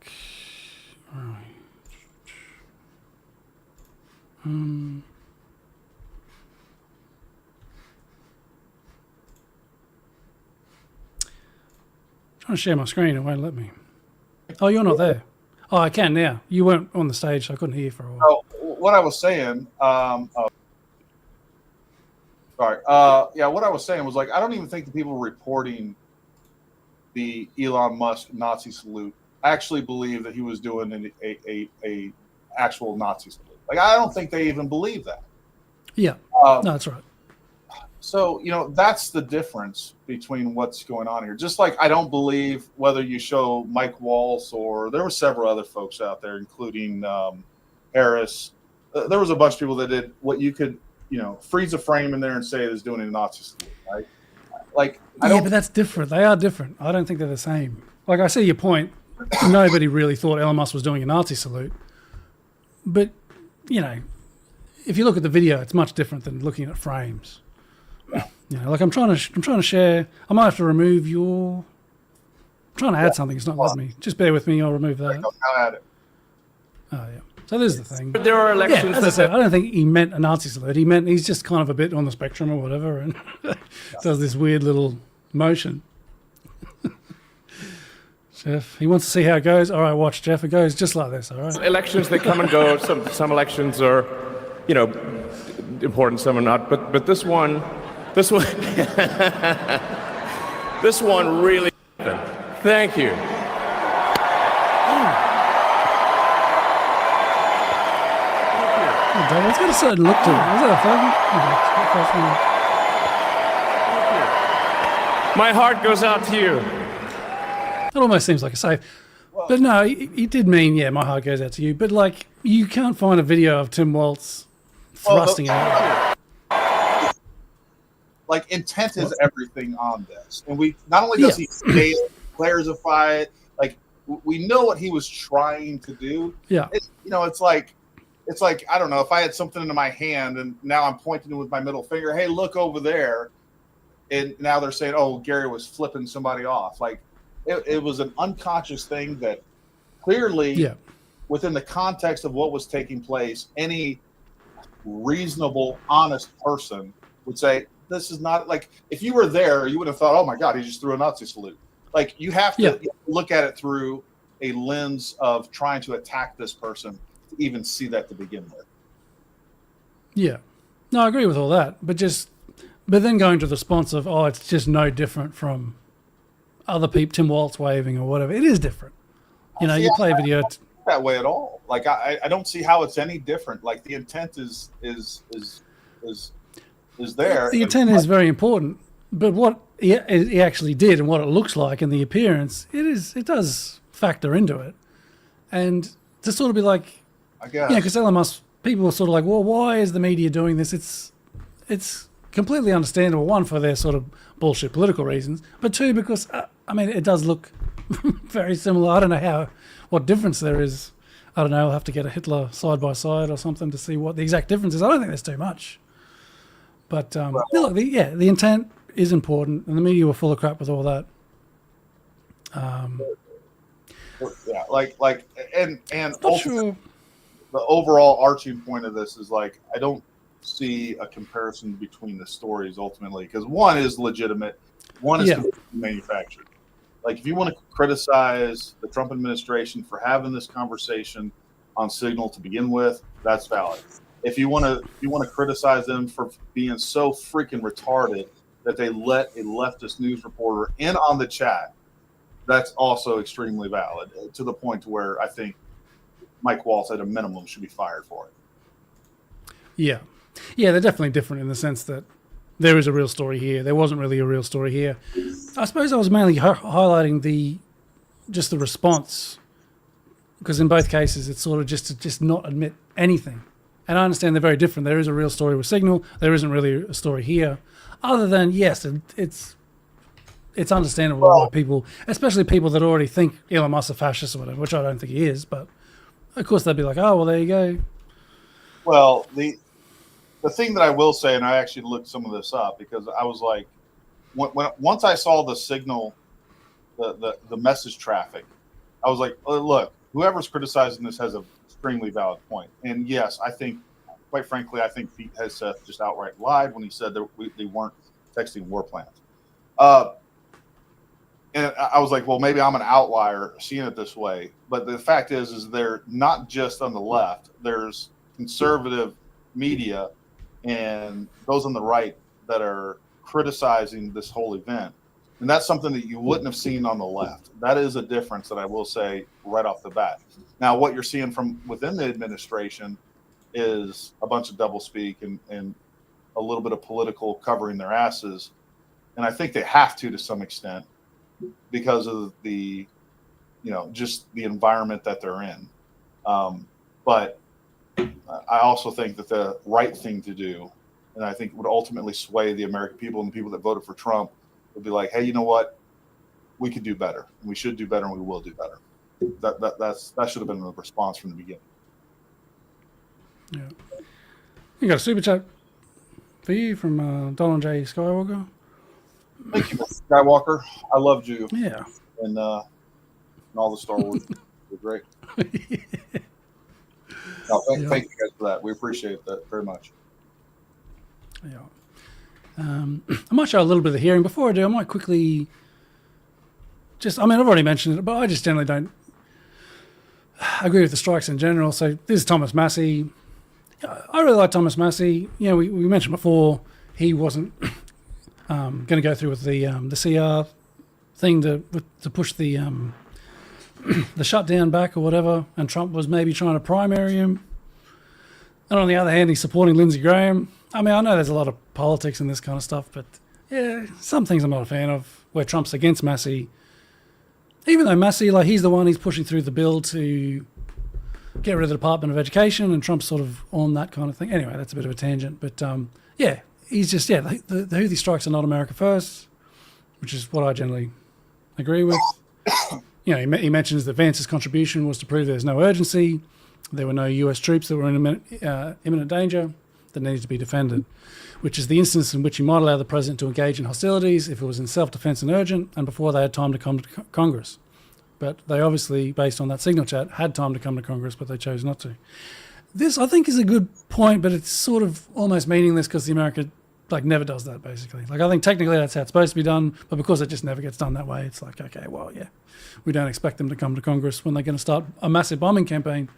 Where are we? Trying to share my screen, it won't let me. Oh, you're not there. Oh, I can now. You weren't on the stage, so I couldn't hear you for a while. Oh, what I was saying, sorry. What I was saying was, like, I don't even think the people reporting the Elon Musk Nazi salute actually believe that he was doing a actual Nazi salute. Like, I don't think they even believe that. Yeah, no, that's right. So, that's the difference between what's going on here. Just like I don't believe whether you show Mike Waltz or there were several other folks out there, including Harris. There was a bunch of people that did what you could, freeze a frame in there and say it is doing a Nazi salute, right? Like, but that's different. They are different. I don't think they're the same. Like, I see your point. Nobody really thought Elon Musk was doing a Nazi salute. But, if you look at the video, it's much different than looking at frames. Like I'm trying to share. I might have to remove your. I'm trying to add something. It's not letting me. Just bear with me. I'll remove that. I'll add it. Oh yeah. So there's the thing. There are elections. Yeah, as I said, I don't think he meant a Nazi salute. He meant he's just kind of a bit on the spectrum or whatever, and does this weird little motion. Jeff, he wants to see how it goes. All right, watch, Jeff. It goes just like this. All right. Elections, they come and go. Some elections are, important. Some are not. But this one, this one really. Thank you. Oh, it's got a certain look to it. Is that a My heart goes out to you. It almost seems like a save. But no, he did mean, my heart goes out to you. But, like, you can't find a video of Tim Waltz thrusting out. Like, intent is everything on this. And we not only does he say it, clarify it, like, we know what he was trying to do. Yeah. It's like, I don't know, if I had something in my hand and now I'm pointing with my middle finger, hey, look over there. And now they're saying, oh, Gary was flipping somebody off. Like, it was an unconscious thing that clearly, within the context of what was taking place, any reasonable, honest person would say, this is not, like, if you were there, you would have thought, oh my God, he just threw a Nazi salute. Like, you have to look at it through a lens of trying to attack this person to even see that to begin with. Yeah. No, I agree with all that. But then going to the response of, oh, it's just no different from other people, Tim Waltz waving or whatever. It is different. You play a video. That way at all. Like, I don't see how it's any different. Like, the intent is there. The intent is very important, but what he actually did and what it looks like and the appearance, it does factor into it. And to sort of be like, I guess, because Elon Musk, people are sort of like, well, why is the media doing this? It's completely understandable. One, for their sort of bullshit political reasons, but two, because it does look very similar. I don't know what difference there is. I don't know. I'll have to get a Hitler side by side or something to see what the exact difference is. I don't think there's too much. But look, the intent is important, and the media were full of crap with all that. And not sure. The overall arching point of this is, like, I don't see a comparison between the stories ultimately, because one is legitimate, one is manufactured. Like, if you want to criticize the Trump administration for having this conversation on Signal to begin with, that's valid. If you want to criticize them for being so freaking retarded that they let a leftist news reporter in on the chat, that's also extremely valid, to the point to where I think Mike Waltz at a minimum should be fired for it. Yeah, they're definitely different in the sense that there is a real story here. There wasn't really a real story here. I suppose I was mainly highlighting the response, because in both cases it's sort of just to just not admit anything. And I understand they're very different. There is a real story with Signal. There isn't really a story here, other than yes, it's understandable why people, especially people that already think Elon Musk's a fascist or whatever, which I don't think he is, but of course they'd be like, oh well, there you go. Well, the thing that I will say, and I actually looked some of this up because I was like, once I saw the Signal, the message traffic, I was like, oh, look, whoever's criticizing this has an extremely valid point. And yes, I think, quite frankly, I think Pete Hegseth just outright lied when he said that they weren't texting war plans. And I was like, well, maybe I'm an outlier seeing it this way. But the fact is they're not just on the left. There's conservative media and those on the right that are criticizing this whole event. And that's something that you wouldn't have seen on the left. That is a difference that I will say right off the bat. Now, what you're seeing from within the administration is a bunch of doublespeak and a little bit of political covering their asses. And I think they have to some extent because of the, just the environment that they're in. But I also think that the right thing to do, and I think would ultimately sway the American people and the people that voted for Trump, would be like, hey, you know what? We could do better. And we should do better, and we will do better. That should have been the response from the beginning. Yeah. You got a super chat for you from Donald J. Skywalker. Thank you, Mr. Skywalker. I loved you. Yeah. And all the Star Wars were great. No, thank you guys for that. We appreciate that very much. Yeah. I might show a little bit of the hearing. Before I do, I might quickly I've already mentioned it, but I just generally don't agree with the strikes in general. So this is Thomas Massie. I really like Thomas Massie. We mentioned before he wasn't going to go through with the CR thing to push the the shutdown back or whatever, and Trump was maybe trying to primary him. And on the other hand, he's supporting Lindsey Graham. I know there's a lot of politics in this kind of stuff, but yeah, some things I'm not a fan of, where Trump's against Massie. Even though Massie, he's the one, he's pushing through the bill to get rid of the Department of Education, and Trump's sort of on that kind of thing. Anyway, that's a bit of a tangent, but yeah, he's just, the Houthi strikes are not America first, which is what I generally agree with. He mentions that Vance's contribution was to prove there's no urgency, there were no US troops that were in imminent danger that needed to be defended, which is the instance in which he might allow the president to engage in hostilities if it was in self-defense and urgent and before they had time to come to Congress. But they obviously, based on that Signal chat, had time to come to Congress, but they chose not to. This, I think, is a good point, but it's sort of almost meaningless because the America never does that, basically. I think technically that's how it's supposed to be done, but because it just never gets done that way, it's like, okay, well, yeah, we don't expect them to come to Congress when they're going to start a massive bombing campaign,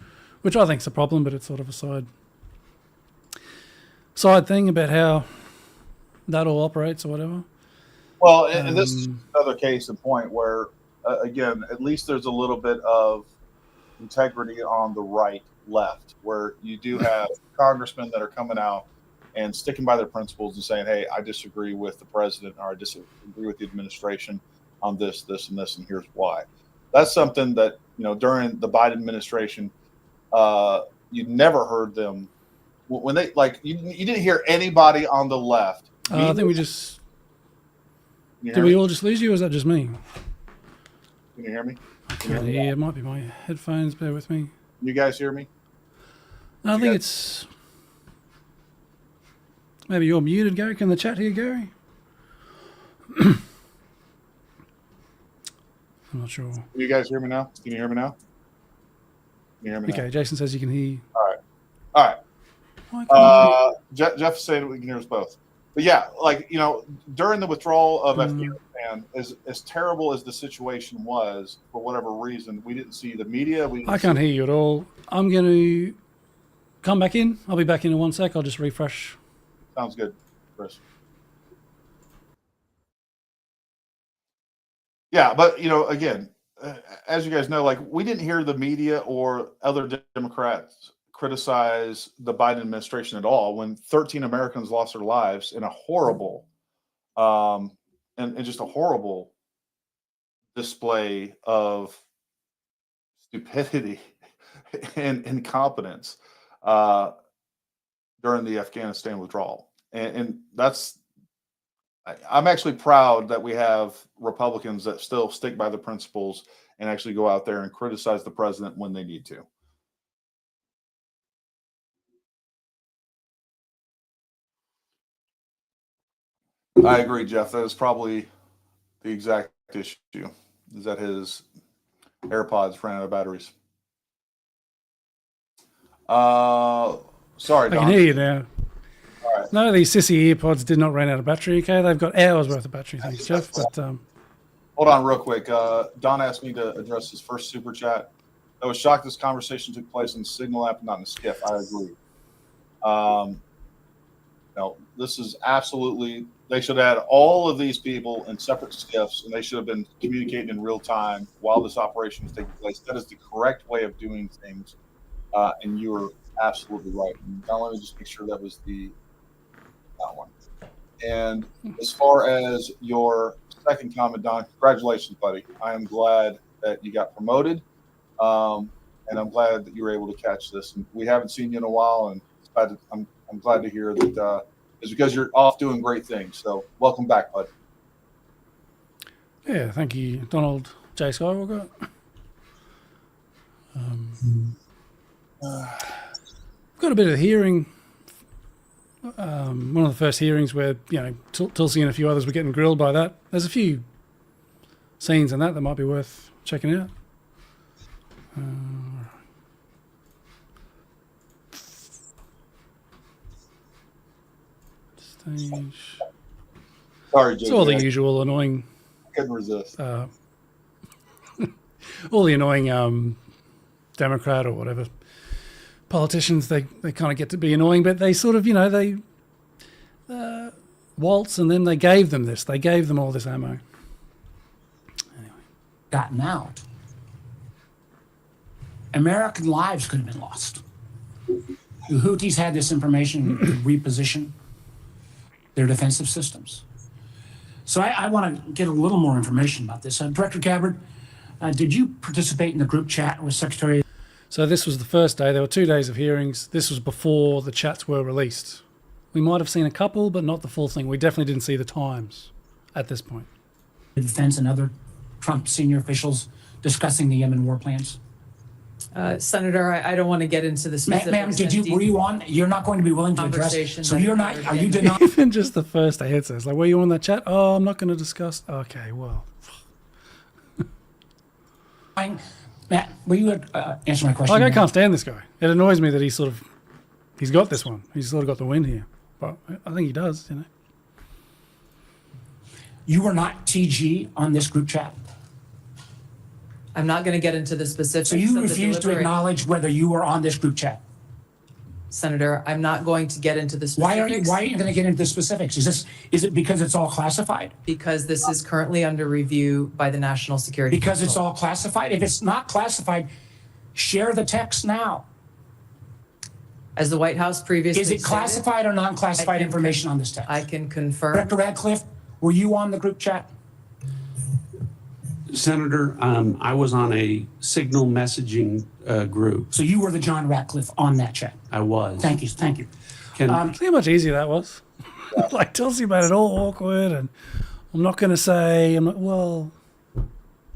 which I think is a problem, but it's sort of a side thing about how that all operates or whatever. Well, and this is another case in point where, again, at least there's a little bit of integrity on the right left, where you do have congressmen that are coming out and sticking by their principles and saying, hey, I disagree with the president, or I disagree with the administration on this, this, and this, and here's why. That's something that, during the Biden administration, you never heard them when they you didn't hear anybody on the left. I think we just did. We all just lose you, or is that just me? Can you hear me? Yeah, it might be my headphones. Bear with me. You guys hear me? No, I think it's maybe you're muted, Gary. Can the chat hear Gary? I'm not sure. Can you guys hear me now? Can you hear me now? Can you hear me now? Okay, Jason says you can hear. All right. Jeff is saying we can hear us both. But yeah, during the withdrawal of Afghanistan, as terrible as the situation was, for whatever reason, we didn't see the media. I can't hear you at all. I'm going to come back in. I'll be back in 1 sec. I'll just refresh. Sounds good, Chris. Yeah, but again, as you guys know, we didn't hear the media or other Democrats criticize the Biden administration at all when 13 Americans lost their lives in a horrible, and just a horrible display of stupidity and incompetence during the Afghanistan withdrawal. And that's, I'm actually proud that we have Republicans that still stick by the principles and actually go out there and criticize the president when they need to. I agree, Jeff. That is probably the exact issue, is that his AirPods ran out of batteries. Sorry, I Don. can hear you now. All right. No, these sissy earpods did not run out of battery. Okay, they've got hours worth of battery. Thanks, Jeff. But Hold on real quick. Don asked me to address his first super chat. I was shocked this conversation took place in the Signal app, not in the Skiff. I agree. No, this is absolutely, they should add all of these people in separate skiffs, and they should have been communicating in real time while this operation was taking place. That is the correct way of doing things, and you were absolutely right. Now let me just make sure that was that one. And as far as your second comment, Don, congratulations, buddy. I am glad that you got promoted, and I'm glad that you were able to catch this. And we haven't seen you in a while, and I'm glad to hear that it's because you're off doing great things. So welcome back, bud. yeah, thank you, Donald J. Skywalker. Got a bit of hearing. One of the first hearings where, you know, Tulsi and a few others were getting grilled by that. There's a few scenes in that might be worth checking out. Stage. Sorry, It's all the JJ. usual annoying, I couldn't resist. all the annoying Democrat or whatever politicians. They kind of get to be annoying, but they sort of, you know, they waltz, and then they gave them this. They gave them all this ammo. Gotten out, American lives could have been lost. The Houthis had this information to reposition their defensive systems. So I want to get a little more information about this. Director Gabbard, did you participate in the group chat with Secretary? So this was the first day. There were 2 days of hearings. This was before the chats were released. We might have seen a couple, but not the full thing. We definitely didn't see the times at this point. Defense and other Trump senior officials discussing the Yemen war plans? Senator, I don't want to get into the specifics. Ma'am, were you on? You're not going to be willing to address. So you're not, are you denying? Even just the first day, it says, like, were you on that chat? Oh, I'm not going to discuss. Okay, well. Matt, will you answer my question? Like, I can't stand this guy. It annoys me that he's got this one. He's sort of got the win here. But I think he does, you know. You were not TG on this group chat? I'm not going to get into the specifics. So you of the refuse to deliberate- acknowledge whether you were on this group chat? Senator, I'm not going to get into the Why specifics. are you going to get into the specifics? Is it because it's all classified? Because this is currently under review by the National Security Because it's Council. all classified? If it's not classified, share the text now. As the White House previously Is it stated, classified or non-classified information on this text? I can confirm. Director Radcliffe, were you on the group chat? Senator, I was on a Signal messaging group. So you were the John Ratcliffe on that chat? I was. Thank you, thank you. Can, See how much easier that was? Like, Tulsi made it all awkward, and I'm not going to say, well,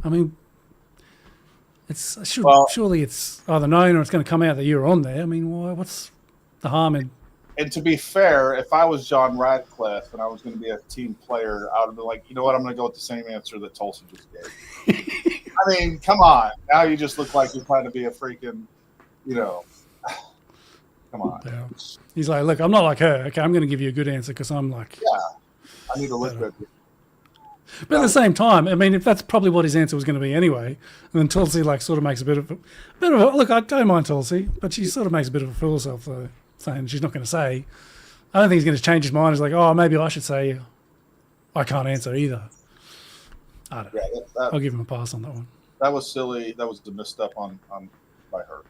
I mean, surely it's either known or it's going to come out that you're on there. I mean, what's the harm in? And to be fair, if I was John Radcliffe and I was going to be a team player, I would have been like, you know what, I'm going to go with the same answer that Tulsi just gave. I mean, come on. Now you just look like you're trying to be a freaking, you know, come on. Yeah. He's like, look, I'm not like her. Okay, I'm going to give you a good answer because I'm like. I need to look good. But at the same time, I mean, if that's probably what his answer was going to be anyway, and then Tulsi like sort of makes a bit of a look. I don't mind Tulsi, but she sort of makes a bit of a fool of herself though, saying she's not going to say. I don't think he's going to change his mind. He's like, oh, maybe I should say I can't answer either. I don't know. Yeah, I'll give him a pass on that one. that was silly. That was the misstep on by her.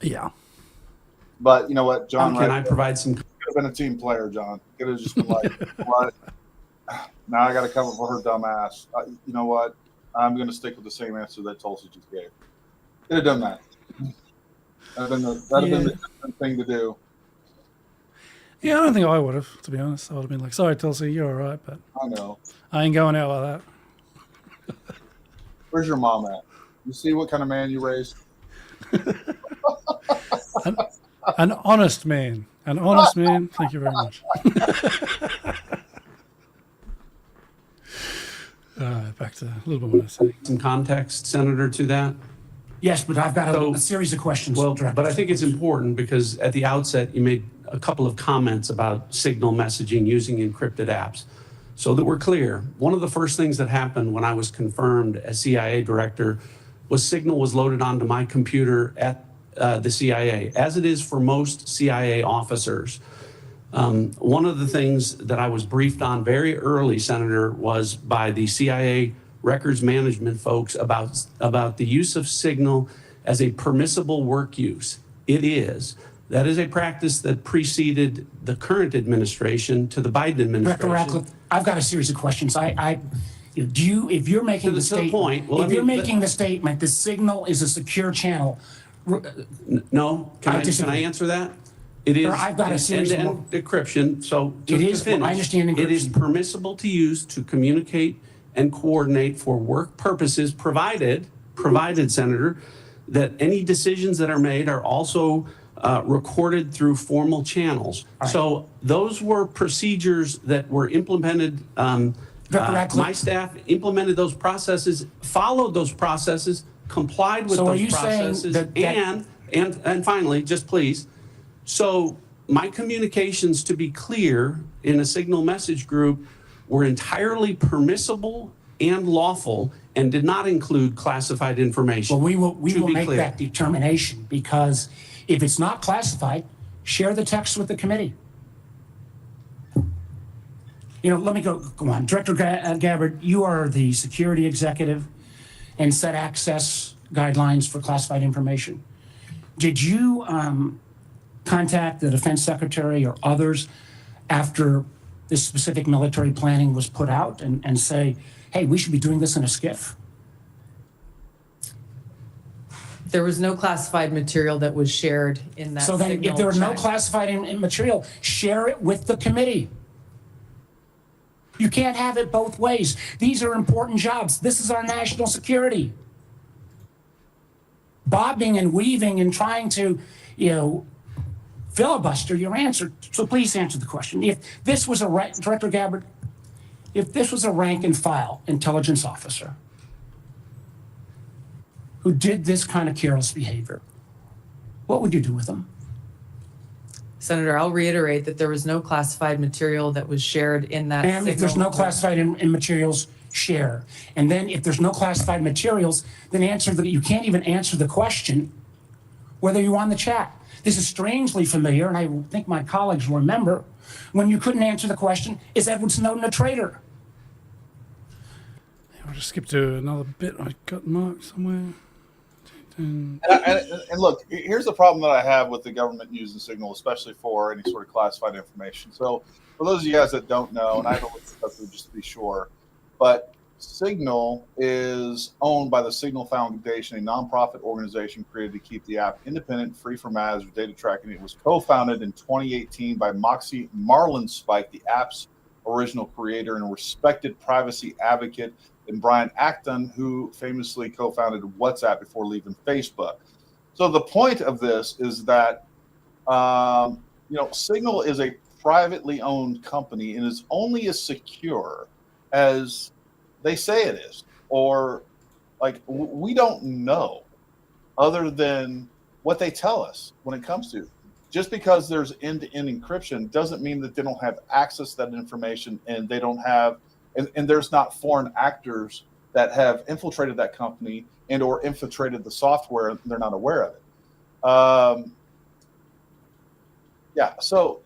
Yeah. But you know what, John? Can I provide some? Could have been a team player, John. Could have just been like, what? Now I got to cover for her dumb ass. You know what? I'm going to stick with the same answer that Tulsi just gave. Could have done that. That'd have been the different thing to do. Yeah, I don't think I would have, to be honest. I would have been like, sorry, Tulsi, you're all right, but I know. I ain't going out like that. Where's your mom at? You see what kind of man you raised? An honest man. An honest man. Thank you very much. Back to a little bit more saying. Some context, Senator, to that? Yes, but I've got a series of questions. Well, but I think it's important because at the outset, you made a couple of comments about signal messaging using encrypted apps. So that we're clear, one of the first things that happened when I was confirmed as CIA director was Signal was loaded onto my computer at the CIA, as it is for most CIA officers. One of the things that I was briefed on very early, Senator, was by the CIA records management folks about the use of Signal as a permissible work use. It is. That is a practice that preceded the current administration to the Biden administration. Director Ratcliffe, I've got a series of questions. If you're making the statement, making the statement, the Signal is a secure channel. No, can I answer that? It is. I've got a series of encryption. So it is. Finish, I understand encryption. It is permissible to use to communicate and coordinate for work purposes, provided, Senator, that any decisions that are made are also recorded through formal channels. Right. So those were procedures that were implemented. My staff implemented those processes, followed those processes, complied with those processes, and finally, just please. So my communications, to be clear, in a Signal message group were entirely permissible and lawful and did not include classified information. Well, we will make that determination, because if it's not classified, share the text with the committee. Let me go on. Director Gabbard, you are the security executive and set access guidelines for classified information. Did you contact the defense secretary or others after this specific military planning was put out and say, hey, we should be doing this in a SCIF? There was no classified material that was shared in that. So then if there was no classified material, share it with the committee. You can't have it both ways. These are important jobs. This is our national security. Bobbing and weaving and trying to, filibuster your answer. So please answer the question. If this was Director Gabbard, if this was a rank and file intelligence officer who did this kind of careless behavior, what would you do with them? Senator, I'll reiterate that there was no classified material that was shared in that. And if there's no classified in materials, share. And then if there's no classified materials, then you can't even answer the question whether you're on the chat. This is strangely familiar, and I think my colleagues will remember when you couldn't answer the question, is Edward Snowden a traitor? I'll just skip to another bit I got marked somewhere. And look, here's the problem that I have with the government using Signal, especially for any sort of classified information. So for those of you guys that don't know, and I don't look this up just to be sure, but Signal is owned by the Signal Foundation, a nonprofit organization created to keep the app independent, free from ads or data tracking. It was co-founded in 2018 by Moxie Marlinspike, the app's original creator and respected privacy advocate, and Brian Acton, who famously co-founded WhatsApp before leaving Facebook. So the point of this is that, Signal is a privately owned company and is only as secure as they say it is, or we don't know other than what they tell us when it comes to. Just because there's end-to-end encryption doesn't mean that they don't have access to that information, and they don't have, and there's not foreign actors that have infiltrated that company and or infiltrated the software, and they're not aware of it. So,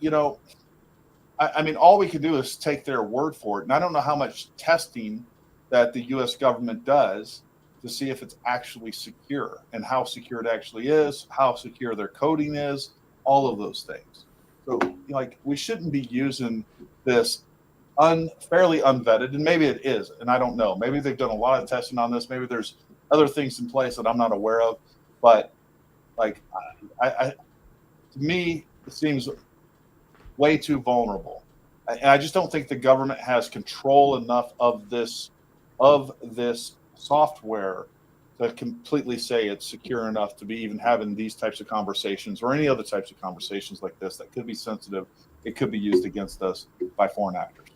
I mean, all we can do is take their word for it. And I don't know how much testing that the U.S. government does to see if it's actually secure and how secure it actually is, how secure their coding is, all of those things. So, like, we shouldn't be using this fairly unvetted, and maybe it is, and I don't know. Maybe they've done a lot of testing on this. Maybe there's other things in place that I'm not aware of. But, like, to me, it seems way too vulnerable. And I just don't think the government has control enough of this software to completely say it's secure enough to be even having these types of conversations or any other types of conversations like this that could be sensitive. It could be used against us by foreign actors.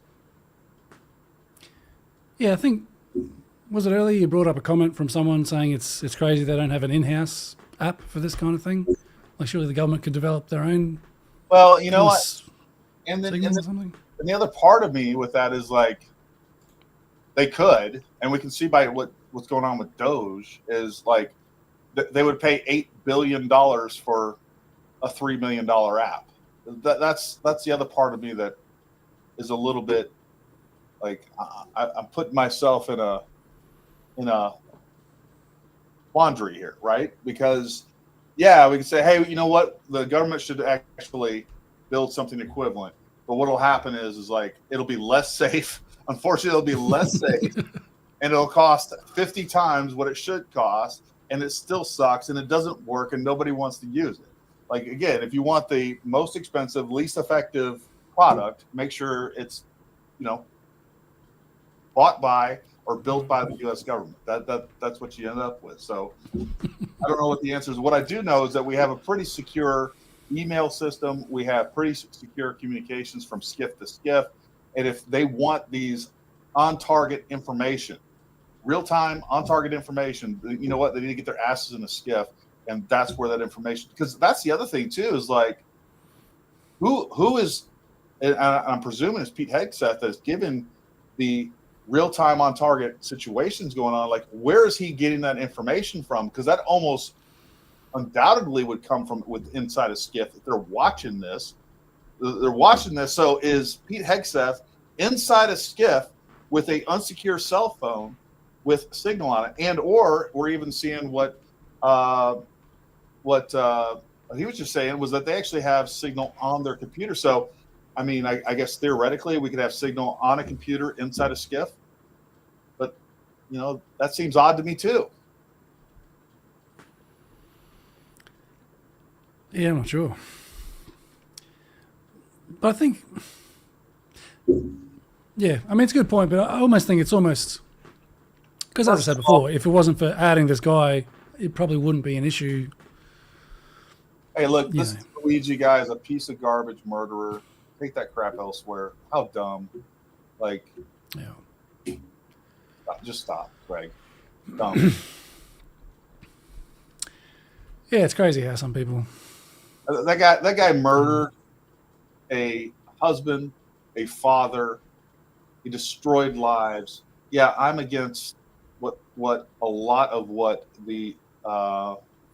Yeah, I think, was it earlier you brought up a comment from someone saying it's crazy they don't have an in-house app for this kind of thing? Like, surely the government could develop their own. Well, you know what? And signals or something? And the other part of me with that is, like, they could, and we can see by what's going on with Doge is, like, they would pay $8 billion for a $3 million app. That's the other part of me that is a little bit like I'm putting myself in a quandary here, right? Because yeah, we can say, hey, you know what, the government should actually build something equivalent, but what'll happen is like it'll be less safe. Unfortunately, it'll be less safe, and it'll cost 50 times what it should cost, and it still sucks, and it doesn't work, and nobody wants to use it. Like, again, if you want the most expensive, least effective product, make sure it's, bought by or built by the U.S. government. That's what you end up with. So I don't know what the answer is. What I do know is that we have a pretty secure email system. We have pretty secure communications from SCIF to SCIF. And if they want these on-target information, real-time on-target information, you know what? They need to get their asses in a SCIF, and that's where that information. Because that's the other thing too is like, who is? And I'm presuming it's Pete Hegseth that's given the real-time on-target situations going on. Like, where is he getting that information from? Because that almost undoubtedly would come from inside a SCIF. If they're watching this. So is Pete Hegseth inside a SCIF with a unsecure cell phone with signal on it, and or we're even seeing what he was just saying was that they actually have signal on their computer. So, I mean, I guess theoretically we could have signal on a computer inside a SCIF, but that seems odd to me too. Yeah, I'm not sure. But I think, yeah, I mean, it's a good point, but I almost think it's almost, because as I said before, if it wasn't for adding this guy, it probably wouldn't be an issue. Hey, look, this Luigi guy is a piece of garbage murderer. Take that crap elsewhere. How dumb. Like, yeah. Just stop, Greg. Dumb. Yeah, it's crazy how some people. That guy murdered a husband, a father. He destroyed lives. Yeah, I'm against what a lot of what the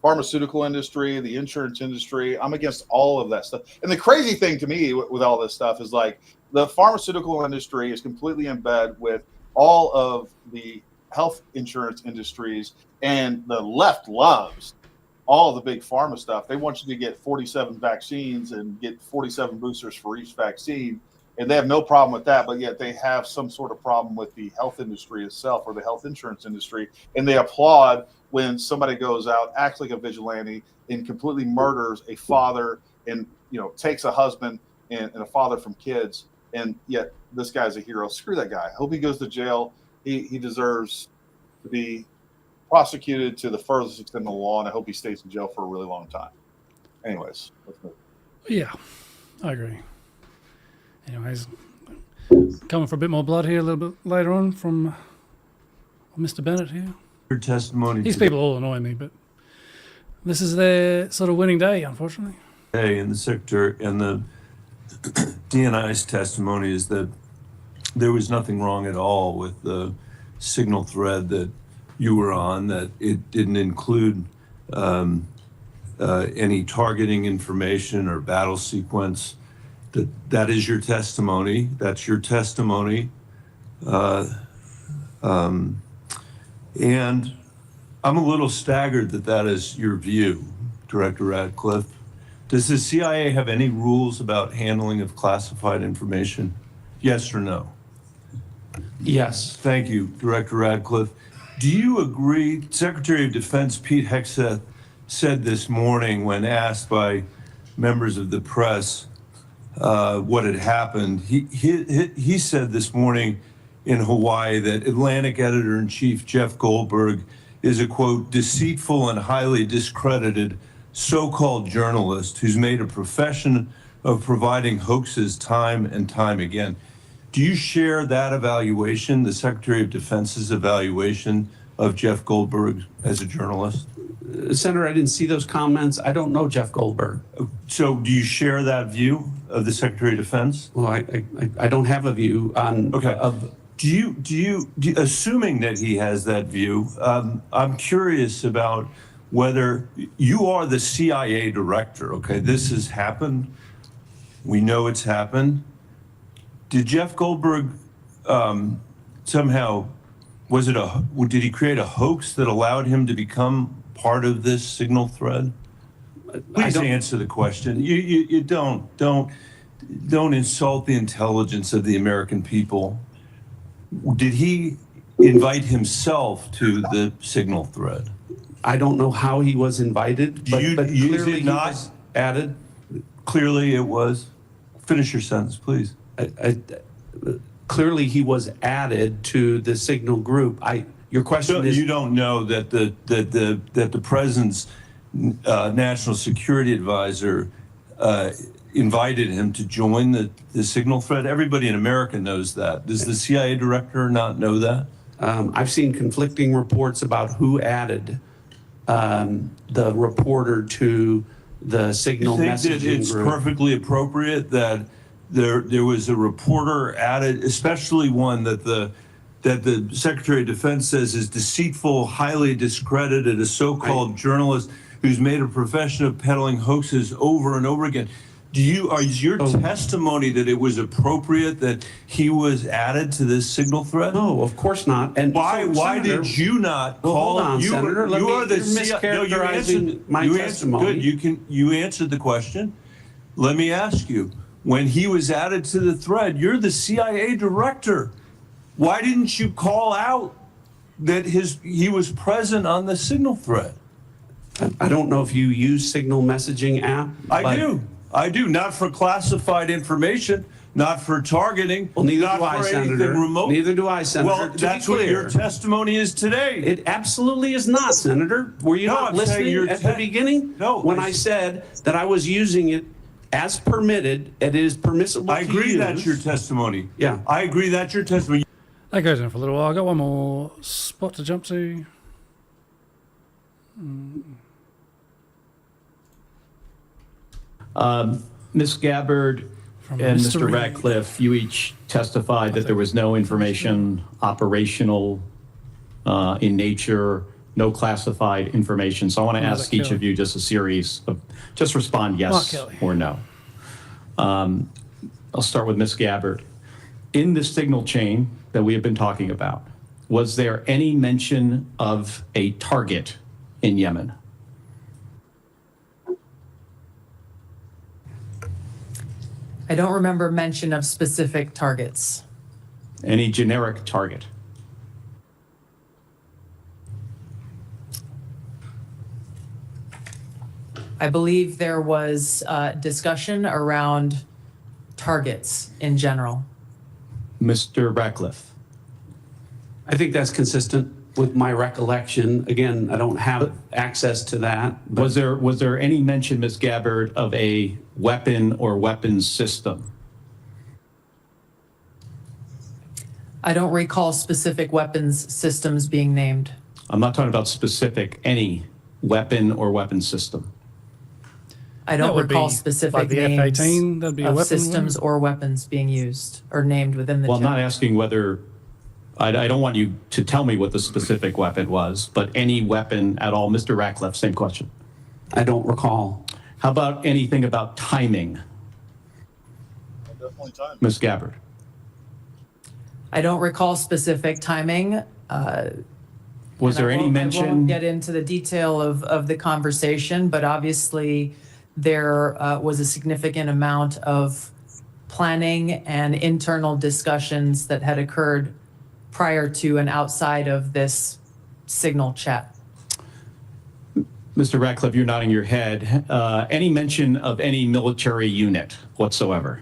pharmaceutical industry, the insurance industry, I'm against all of that stuff. And the crazy thing to me with all this stuff is like the pharmaceutical industry is completely in bed with all of the health insurance industries, and the left loves all the big pharma stuff. They want you to get 47 vaccines and get 47 boosters for each vaccine. And they have no problem with that, but yet they have some sort of problem with the health industry itself or the health insurance industry. And they applaud when somebody goes out, acts like a vigilante, and completely murders a father and takes a husband and a father from kids. And yet this guy's a hero. Screw that guy. I hope he goes to jail. He deserves to be prosecuted to the furthest extent of the law, and I hope he stays in jail for a really long time. Anyways, let's move. Yeah, I agree. Anyways, coming for a bit more blood here a little bit later on from Mr. Bennett here. Your testimony. These people all annoy me, but this is their sort of winning day, unfortunately. Hey, and the secretary and the DNI's testimony is that there was nothing wrong at all with the signal thread that you were on, that it didn't include any targeting information or battle sequence. That is your testimony. That's your testimony. And I'm a little staggered that that is your view, Director Radcliffe. Does the CIA have any rules about handling of classified information? Yes or no? Yes. Thank you, Director Radcliffe. Do you agree, Secretary of Defense Pete Hegseth said this morning when asked by members of the press what had happened, he said this morning in Hawaii that Atlantic Editor-in-Chief Jeff Goldberg is a, quote, deceitful and highly discredited so-called journalist who's made a profession of providing hoaxes time and time again. Do you share that evaluation, the Secretary of Defense's evaluation of Jeff Goldberg as a journalist? Senator, I didn't see those comments. I don't know Jeff Goldberg. So do you share that view of the Secretary of Defense? Well, I don't have a view on. Okay. Do you, assuming that he has that view, I'm curious about whether you are the CIA director, okay? This has happened. We know it's happened. Did Jeff Goldberg somehow, did he create a hoax that allowed him to become part of this signal thread? Please answer the question. You don't insult the intelligence of the American people. Did he invite himself to the signal thread? I don't know how he was invited, but clearly he was added. Clearly it was. Finish your sentence, please. Clearly he was added to the signal group. Your question So is, you don't know that the president's national security advisor invited him to join the signal thread? Everybody in America knows that. Does the CIA director not know that? I've seen conflicting reports about who added the reporter to the signal messaging You think that it's group. perfectly appropriate that there was a reporter added, especially one that the Secretary of Defense says is deceitful, highly discredited, a so-called journalist who's made a profession of peddling hoaxes over and over again. Is your testimony that it was appropriate that he was added to this signal thread? No, of course not. And why Senator, did you not well, call hold on, you? Senator. You are the mischaracterizing my testimony. Good. You answered the question. Let me ask you. When he was added to the thread, you're the CIA director. Why didn't you call out that he was present on the signal thread? I don't know if you use signal messaging app. I do. Not for classified information, not for targeting. Well, neither not do I, for Senator. anything remote. Neither do I, Senator. Well, that's what your testimony is today. It absolutely is not, Senator. Were you not I'm saying listening at the beginning? No. When I said that I was using it as permitted, it is permissible I to agree use. that's your testimony. Yeah. I agree that's your testimony. That goes in for a little while. I got one more spot to jump to. Ms. Gabbard From and Mr. Mr. Reed. Radcliffe, you each testified that there was no information operational in nature, no classified information. So I want to ask each of you just a series of, just respond yes or no. I'll start with Ms. Gabbard. In the signal chain that we have been talking about, was there any mention of a target in Yemen? I don't remember mention of specific targets. Any generic target? I believe there was discussion around targets in general. Mr. Radcliffe? I think that's consistent with my recollection. Again, I don't have access to that. But Was there any mention, Ms. Gabbard, of a weapon or weapons system? I don't recall specific weapons systems being named. I'm not talking about specific, any weapon or weapon system. I don't That would recall be specific like the names F-18, that'd be a of weapon, systems wouldn't it? or weapons being used or named within the Well, I'm chat. not asking whether, I don't want you to tell me what the specific weapon was, but any weapon at all. Mr. Radcliffe, same question. I don't recall. How about anything about timing? Definitely time. Ms. I don't recall specific timing. Was there any I won't mention? get into the detail of the conversation, but obviously there was a significant amount of planning and internal discussions that had occurred prior to and outside of this Signal chat. Mr. Ratcliffe, you're nodding your head. Any mention of any military unit whatsoever?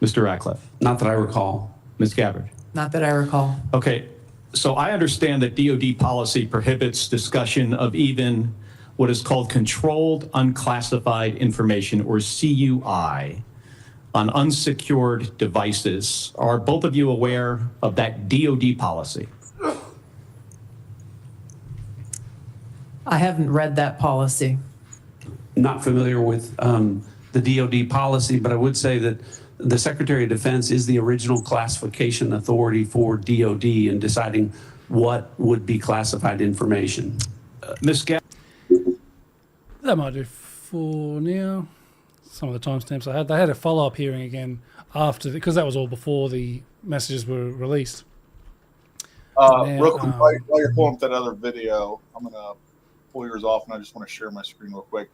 Mr. Ratcliffe? Not that I recall. Ms. Gabbard? Not that I recall. Okay, so I understand that DoD policy prohibits discussion of even what is called controlled unclassified information, or CUI, on unsecured devices. Are both of you aware of that DoD policy? I haven't read that policy. Not familiar with the DoD policy, but I would say that the Secretary of Defense is the original classification authority for DoD in deciding what would be classified information. Ms. Gabbard? That might do for now. Some of the timestamps I had. They had a follow-up hearing again after, because that was all before the messages were released. Real quick, while you're pulling up that other video, I'm going to pull yours off, and I just want to share my screen real quick.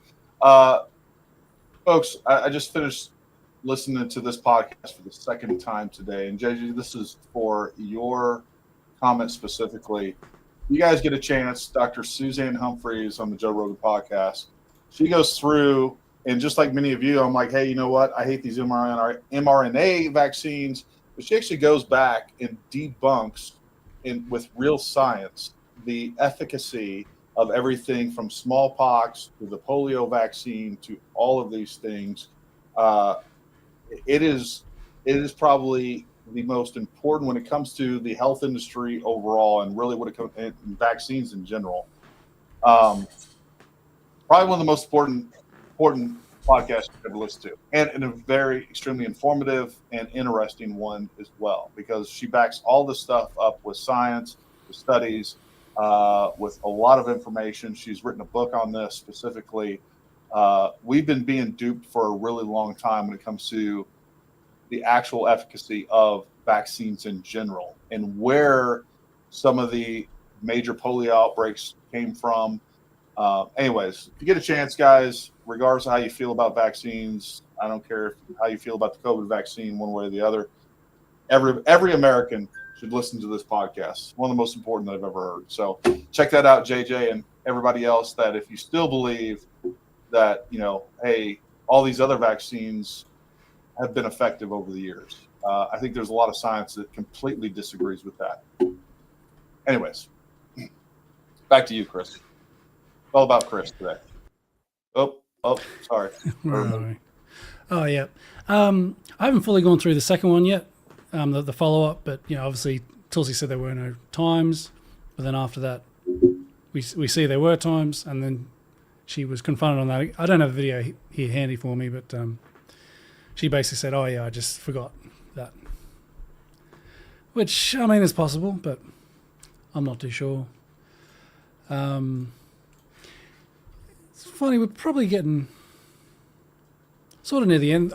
Folks, I just finished listening to this podcast for the second time today. And JJ, this is for your comment specifically. You guys get a chance, Dr. Suzanne Humphreys on the Joe Rogan podcast. She goes through, and just like many of you, I'm like, hey, you know what? I hate these mRNA vaccines. But she actually goes back and debunks with real science the efficacy of everything from smallpox to the polio vaccine to all of these things. It is probably the most important when it comes to the health industry overall, and really what it comes and vaccines in general. Probably one of the most important podcasts you've ever listened to, and a very extremely informative and interesting one as well, because she backs all this stuff up with science, with studies, with a lot of information. She's written a book on this specifically. We've been being duped for a really long time when it comes to the actual efficacy of vaccines in general, and where some of the major polio outbreaks came from. Anyways, if you get a chance, guys, regardless of how you feel about vaccines, I don't care how you feel about the COVID vaccine, one way or the other, every American should listen to this podcast. One of the most important that I've ever heard. So check that out, JJ, and everybody else, that if you still believe that, hey, all these other vaccines have been effective over the years. I think there's a lot of science that completely disagrees with that. Anyways, back to you, Chris. All about Chris today. Oh, sorry. Oh, yeah. I haven't fully gone through the second one yet, the follow-up, but, obviously Tulsi said there were no times, but then after that, we see there were times, and then she was confronted on that. I don't have the video here handy for me, but she basically said, oh, yeah, I just forgot that. Which, I mean, is possible, but I'm not too sure. It's funny, we're probably getting sort of near the end.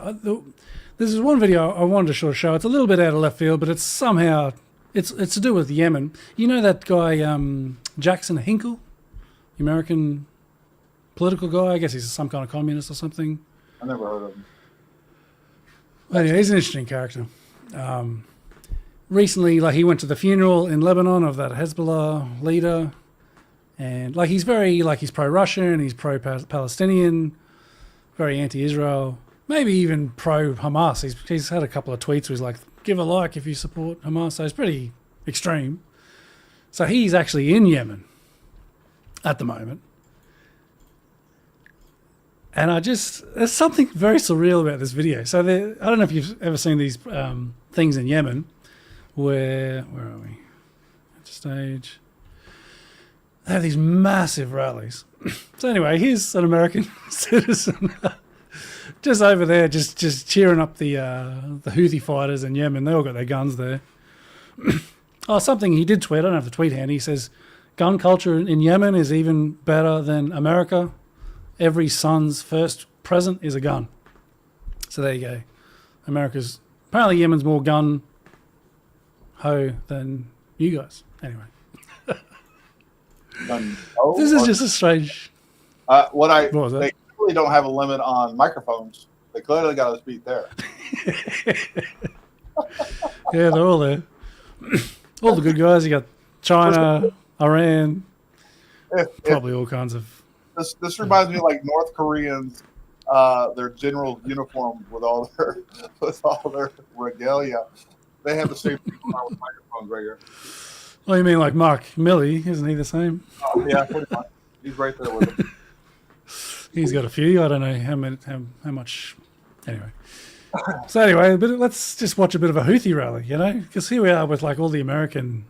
There's one video I wanted to show. It's a little bit out of left field, but it's somehow, it's to do with Yemen. You know that guy, Jackson Hinkle, the American political guy? I guess he's some kind of communist or something. I never heard of him. Anyway, he's an interesting character. Recently, he went to the funeral in Lebanon of that Hezbollah leader, and he's very he's pro-Russian, he's pro-Palestinian, very anti-Israel, maybe even pro-Hamas. He's had a couple of tweets where he's like, "Give a like if you support Hamas." So he's pretty extreme. So he's actually in Yemen at the moment. And there's something very surreal about this video. So I don't know if you've ever seen these things in Yemen where are we? At the stage. They have these massive rallies. So anyway, here's an American citizen just over there, just cheering up the Houthi fighters in Yemen. They all got their guns there. Something he did tweet, I don't have the tweet handy. He says, gun culture in Yemen is even better than America. Every son's first present is a gun. So there you go. Apparently Yemen's more gun ho than you guys. Anyway. Then no, This is or- just a strange. what What was that? they really don't have a limit on microphones. They clearly got us beat there. Yeah, they're all there. All the good guys. You got China, Iran, probably all kinds of. This reminds me of like North Koreans, their general uniform with all their regalia. They have the same microphones right here. Oh, you mean like Mark Milley? Isn't he the same? Yeah, pretty much. He's right there with them. He's got a few. I don't know how much. Anyway. So anyway, but let's just watch a bit of a Houthi rally, because here we are with like all the American.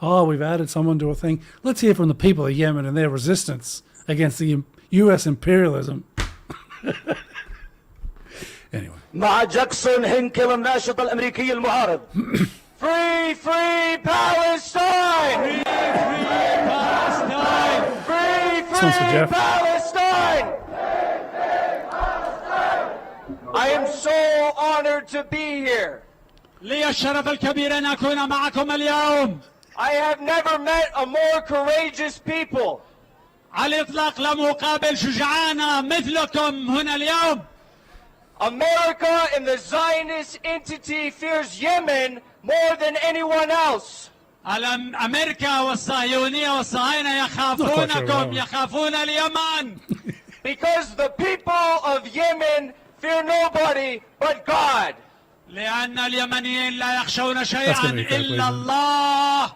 Oh, we've added someone to a thing. Let's hear from the people of Yemen and their resistance against the U.S. imperialism. Anyway. مع جاكسون هينكل الناشط الأمريكي المعارض. Free, free Palestine! Free, free Palestine! Free, free Palestine! I am so honored to be here. لي الشرف الكبير أن أكون معكم اليوم. I have never met a more courageous people. على الإطلاق لم أقابل شجعانا مثلكم هنا اليوم. America and the Zionist entity fears Yemen more than anyone else. أمريكا والصهيونية والصهاينة يخافون اليمن. Because the people of Yemen fear nobody but God. لأن اليمنيين لا يخشون شيئا إلا الله.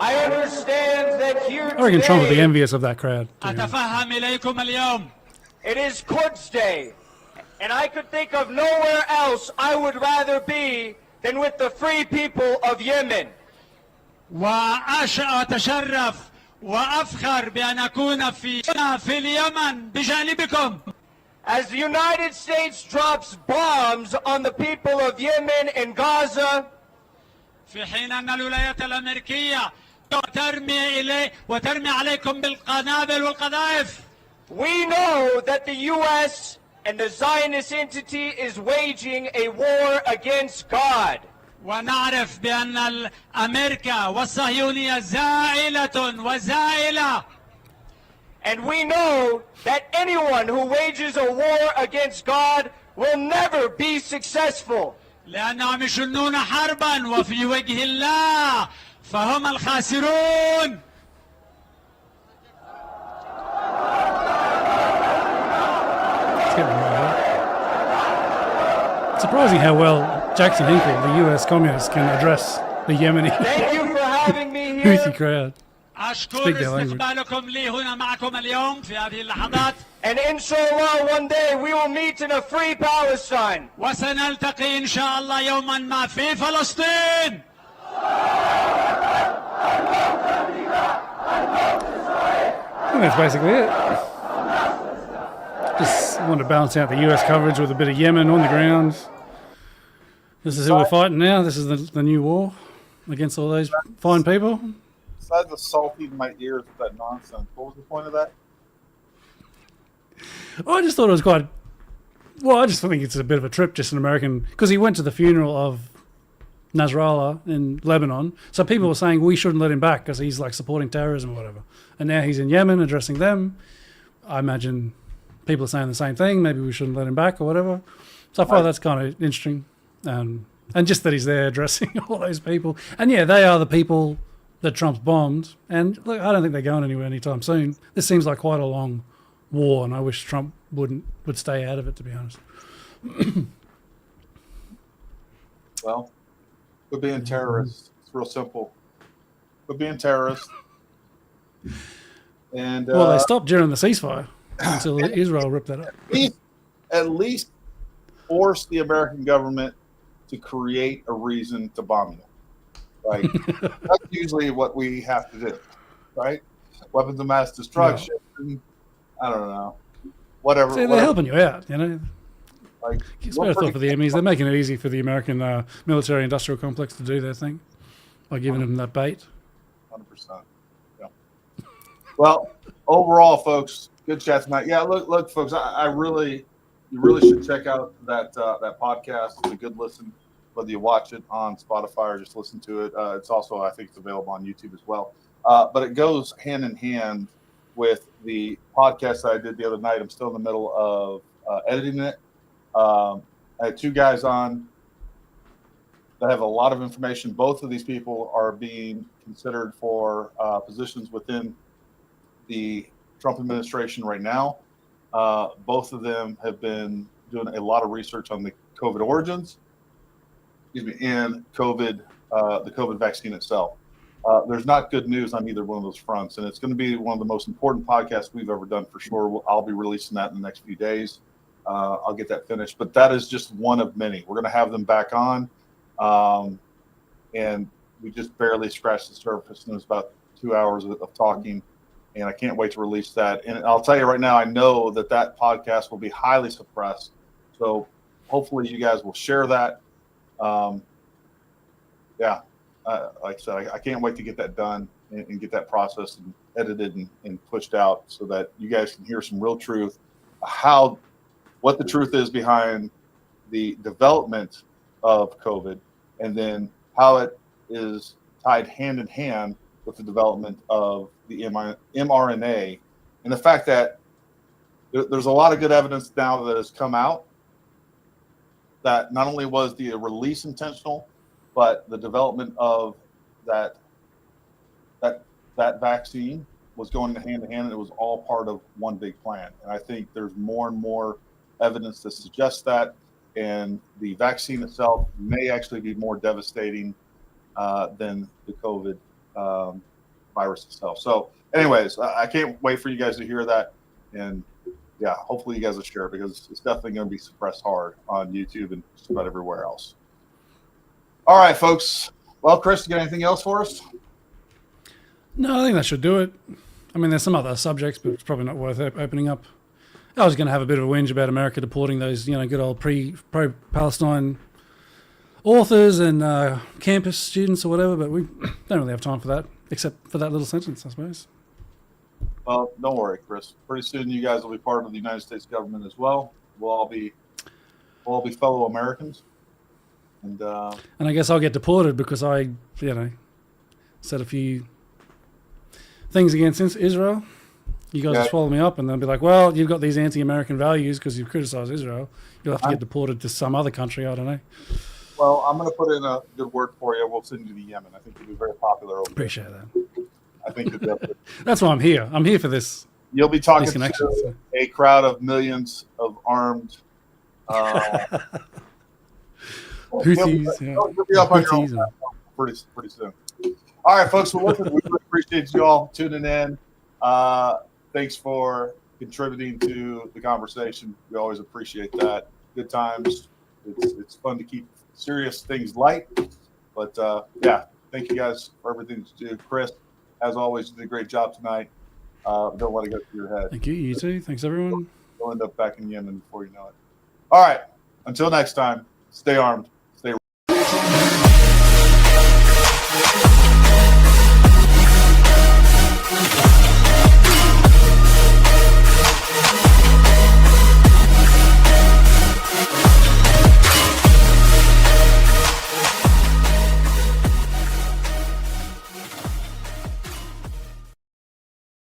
I understand that here I reckon Trump would be today, envious of that crowd. أتفهم إليكم اليوم. it is Quds Day, and I could think of nowhere else I would rather be than with the free people of Yemen. وأتشرف وأفخر بأن أكون في اليمن بجانبكم. As the United States drops bombs on the people of Yemen and Gaza, في حين أن الولايات الأمريكية ترمي عليكم بالقنابل والقذائف. we know that the U.S. and the Zionist entity is waging a war against God. ونعرف بأن أمريكا والصهيونية زائلة وزائلة. And we know that anyone who wages a war against God will never be successful. لأنهم يشنون حربا وفي وجه الله فهم الخاسرون. Surprising how well Jackson Hinkle, the U.S. communist, can address the Yemeni Thank you for having me here. Houthi crowd. أشكر Speak their language. استقبالكم لي هنا معكم اليوم في هذه اللحظات. And inshallah one day we will meet in a free Palestine. وسنلتقي إن شاء الله يوما ما في فلسطين. And that's basically it. Just want to balance out the US coverage with a bit of Yemen on the ground. This is who we're fighting now. This is the new war against all those fine people. Besides the salty in my ears with that nonsense, what was the point of that? I just thought it was quite. Well, I just think it's a bit of a trip, just an American, because he went to the funeral of Nasrallah in Lebanon. So people were saying we shouldn't let him back because he's like supporting terrorism or whatever. And now he's in Yemen addressing them. I imagine people are saying the same thing. Maybe we shouldn't let him back or whatever. So I thought that's kind of interesting. And just that he's there addressing all those people. And yeah, they are the people that Trump's bombed. And look, I don't think they're going anywhere anytime soon. This seems like quite a long war, and I wish Trump would stay out of it, to be honest. Well, we're being terrorists. It's real simple. We're being terrorists. And Well, they stopped during the ceasefire until Israel ripped that up. at least force the American government to create a reason to bomb you. Right? That's usually what we have to do. Right? Weapons of mass destruction. Yeah. I don't know. Whatever. See, they're helping you out, you know. Like, it's better thought for the enemies. They're making it easy for the American military-industrial complex to do their thing by giving them that bait. 100%. Yeah. Well, overall, folks, good chat tonight. Yeah, look, folks, you really should check out that podcast. It's a good listen, whether you watch it on Spotify or just listen to it. It's also, I think, it's available on YouTube as well. But it goes hand in hand with the podcast that I did the other night. I'm still in the middle of editing it. I had 2 guys on that have a lot of information. Both of these people are being considered for positions within the Trump administration right now. Both of them have been doing a lot of research on the COVID origins, and COVID, the COVID vaccine itself. There's not good news on either one of those fronts, and it's going to be one of the most important podcasts we've ever done for sure. I'll be releasing that in the next few days. I'll get that finished, but that is just one of many. We're going to have them back on, and we just barely scratched the surface, and it was about 2 hours of talking, and I can't wait to release that. And I'll tell you right now, I know that podcast will be highly suppressed, so hopefully you guys will share that. Like I said, I can't wait to get that done and get that processed and edited and pushed out so that you guys can hear some real truth, what the truth is behind the development of COVID, and then how it is tied hand in hand with the development of the mRNA, and the fact that there's a lot of good evidence now that has come out that not only was the release intentional, but the development of that vaccine was going hand in hand, and it was all part of one big plan. And I think there's more and more evidence that suggests that, and the vaccine itself may actually be more devastating than the COVID virus itself. So anyways, I can't wait for you guys to hear that, and yeah, hopefully you guys will share it, because it's definitely going to be suppressed hard on YouTube and just about everywhere else. All right, folks. Well, Chris, you got anything else for us? No, I think that should do it. I mean, there's some other subjects, but it's probably not worth opening up. I was going to have a bit of a whinge about America deporting those, good old pro-Palestine authors and campus students or whatever, but we don't really have time for that, except for that little sentence, I suppose. Well, don't worry, Chris. Pretty soon you guys will be part of the United States government as well. We'll all be fellow Americans. And I guess I'll get deported because I, said a few things against Israel. You guys will swallow me up, and they'll be like, well, you've got these anti-American values because you've criticized Israel. You'll have to get deported to some other country. I don't know. Well, I'm going to put in a good word for you. We'll send you to Yemen. I think you'll be very popular over there. Appreciate that. I think you'll be up there. That's why I'm here. I'm here for this. You'll be talking to a crowd of millions of armed Houthis. You'll be up on your own platform pretty soon. All right, folks. Well, listen, we really appreciate you all tuning in. Thanks for contributing to the conversation. We always appreciate that. Good times. It's fun to keep serious things light. But thank you guys for everything that you do. Chris, as always, you did a great job tonight. Don't let it go through your head. Thank you. You too. Thanks, everyone. You'll end up back in Yemen before you know it. All right. Until next time, stay armed.